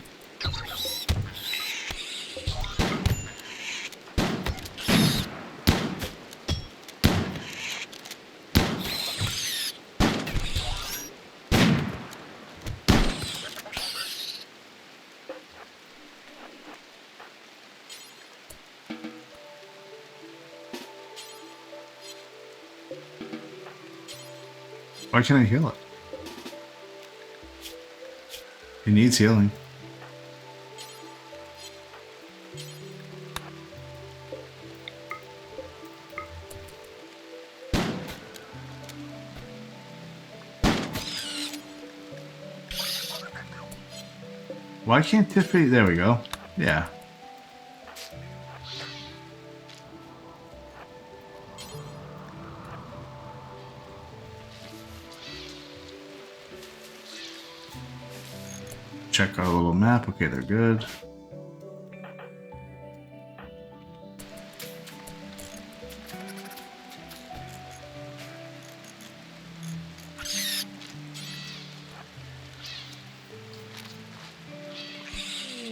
Why can't I heal it? He needs healing. Why can't Tiffany? There we go. Yeah. Check our little map. Okay, they're good.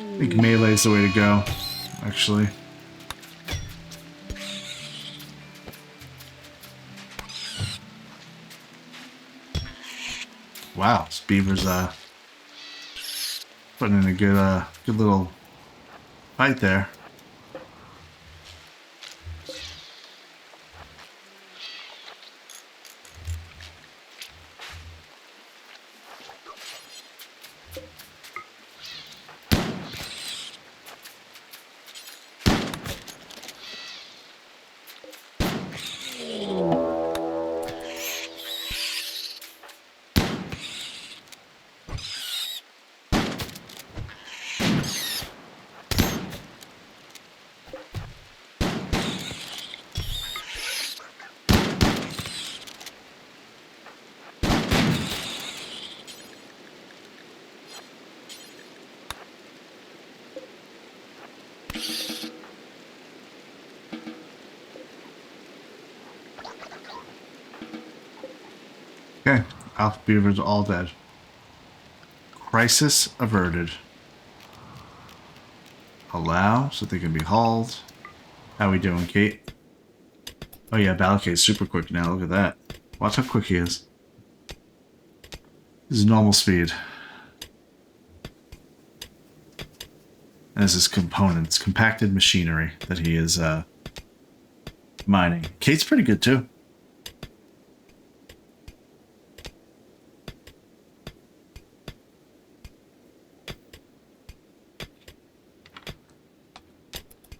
I think melee's the way to go, actually. Wow, this beaver's putting in a good little fight there. Okay, alpha beavers all dead. Crisis averted. Allow so they can be hauled. How we doing, Kate? Oh yeah, Balakate's super quick now. Look at that. Watch how quick he is. This is normal speed. And this is components, compacted machinery that he is mining. Kate's pretty good too.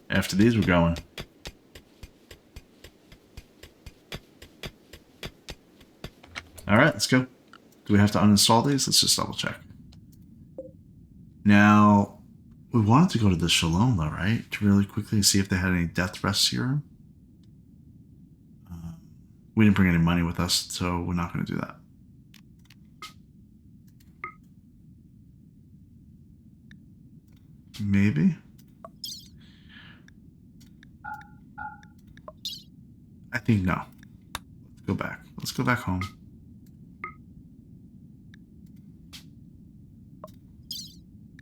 After these, we're going. Alright, let's go. Do we have to uninstall these? Let's just double check. Now, we wanted to go to the Shalom though, right? To really quickly see if they had any death rest serum. We didn't bring any money with us, so we're not going to do that. Maybe? I think no. Let's go back. Let's go back home.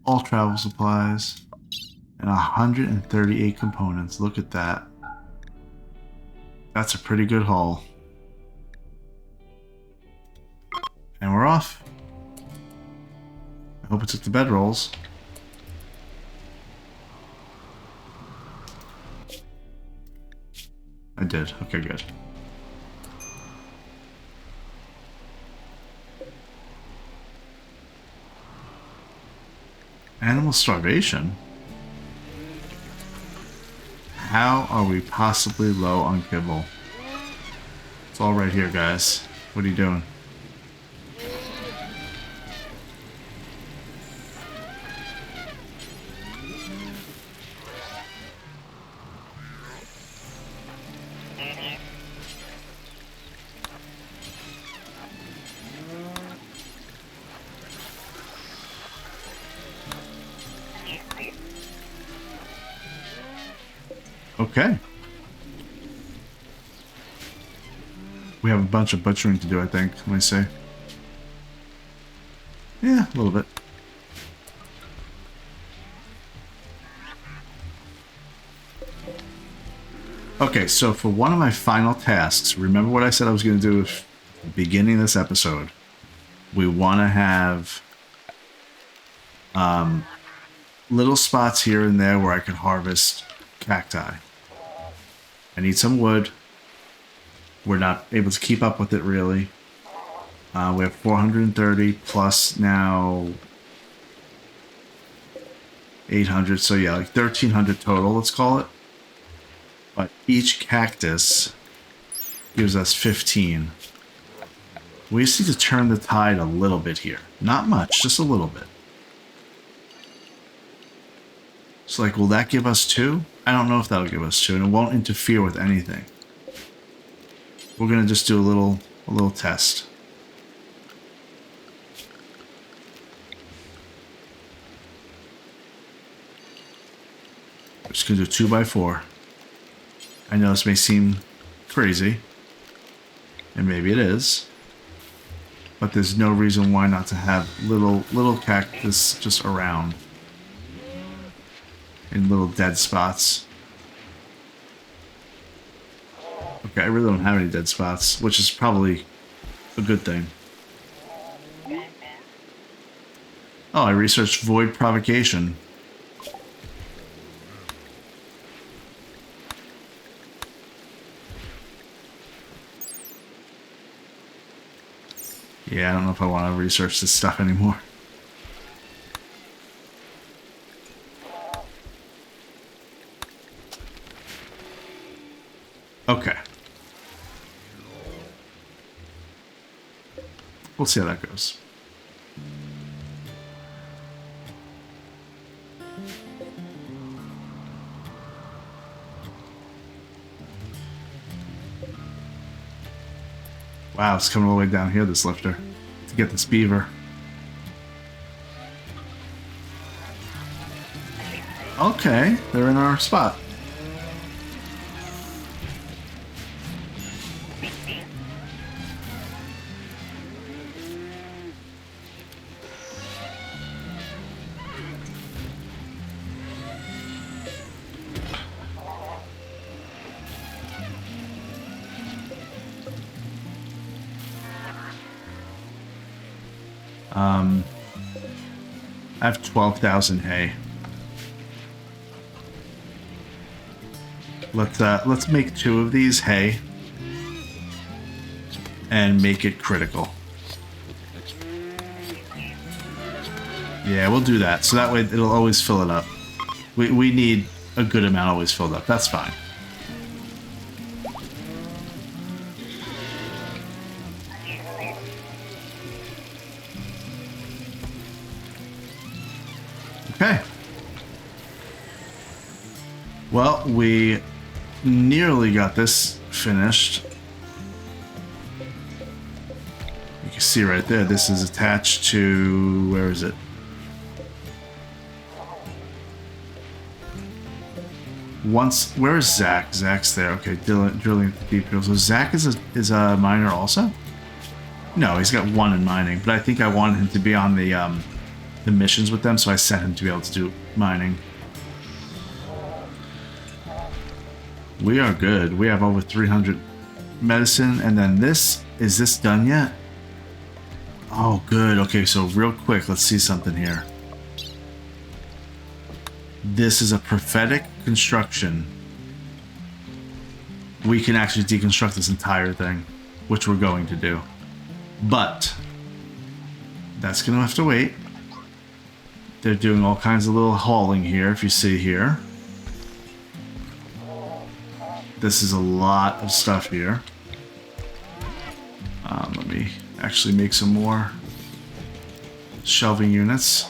All travel supplies. And 138 components. Look at that. That's a pretty good haul. And we're off. I hope it took the bedrolls. I did. Okay, good. Animal starvation? How are we possibly low on kibble? It's all right here, guys. What are you doing? Okay. We have a bunch of butchering to do, I think. Let me see. Yeah, a little bit. Okay, so for one of my final tasks, remember what I said I was going to do at the beginning of this episode? We want to have little spots here and there where I can harvest cacti. I need some wood. We're not able to keep up with it really. We have 430 plus now 800. So yeah, like 1300 total, let's call it. But each cactus gives us 15. We just need to turn the tide a little bit here. Not much, just a little bit. So like, will that give us 2? I don't know if that'll give us 2, and it won't interfere with anything. We're gonna just do a little test. We're just gonna do 2 by 4. I know this may seem crazy, and maybe it is, but there's no reason why not to have little cactus just around in little dead spots. Okay, I really don't have any dead spots, which is probably a good thing. Oh, I researched void provocation. Yeah, I don't know if I want to research this stuff anymore. Okay. We'll see how that goes. Wow, it's coming all the way down here, this lifter, to get this beaver. Okay, they're in our spot. I have 12,000 hay. Let's make 2 of these hay and make it critical. Yeah, we'll do that. So that way it'll always fill it up. We need a good amount always filled up. That's fine. Okay. Well, we nearly got this finished. You can see right there, this is attached to... where is it? Where is Zach? Zach's there. Okay, drilling deep drills. So Zach is a miner also? No, he's got 1 in mining, but I think I wanted him to be on the missions with them, so I sent him to be able to do mining. We are good. We have over 300 medicine, and then is this done yet? Oh, good. Okay, so real quick, let's see something here. This is a prophetic construction. We can actually deconstruct this entire thing, which we're going to do. But that's going to have to wait. They're doing all kinds of little hauling here, if you see here. This is a lot of stuff here. Let me actually make some more shelving units.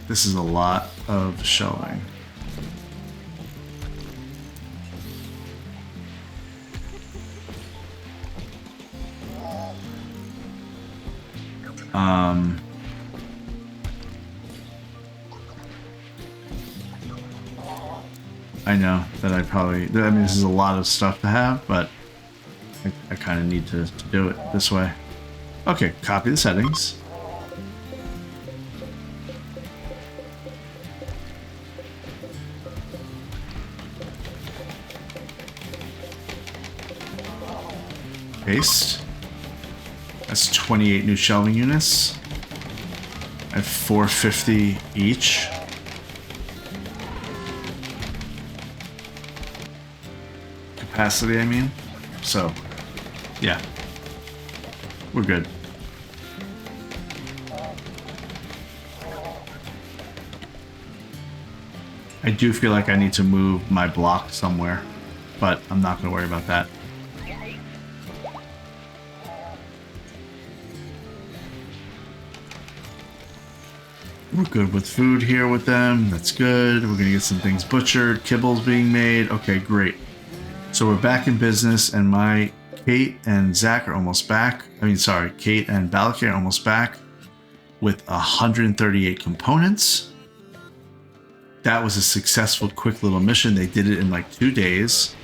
This is a lot of shelving. I know that I mean, this is a lot of stuff to have, but I kind of need to do it this way. Okay, copy the settings. Paste. That's 28 new shelving units. I have 450 each. Capacity, I mean. So, yeah. We're good. I do feel like I need to move my block somewhere, but I'm not going to worry about that. We're good with food here with them. That's good. We're going to get some things butchered. Kibbles being made. Okay, great. So we're back in business, and my Kate and Zach are almost back. I mean, sorry, Kate and Balakir are almost back with 138 components. That was a successful, quick little mission. They did it in like 2 days,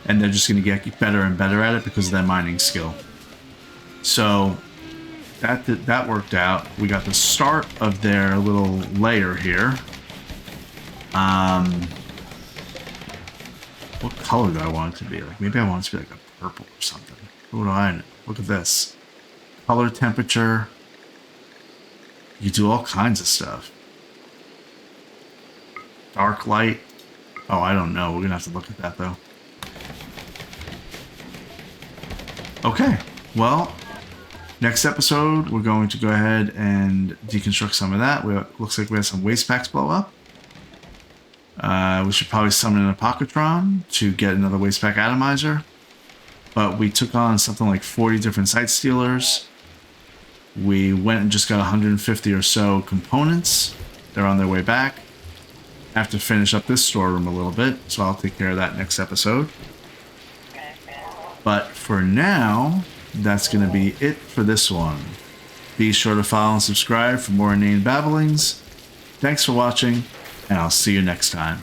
and they're just going to get better and better at it because of their mining skill. So that worked out. We got the start of their little layer here. What color do I want it to be? Like maybe I want it to be like a purple or something. What do I know? Look at this. Color, temperature. You do all kinds of stuff. Dark light. Oh, I don't know. We're gonna have to look at that though. Okay. Well, next episode, we're going to go ahead and deconstruct some of that. Looks like we have some waste packs blow up. We should probably summon an Apocatron to get another waste pack atomizer. But we took on something like 40 different site stealers. We went and just got 150 or so components. They're on their way back. I have to finish up this storeroom a little bit, so I'll take care of that next episode. But for now, that's going to be it for this one. Be sure to follow and subscribe for more inane babblings. Thanks for watching, and I'll see you next time.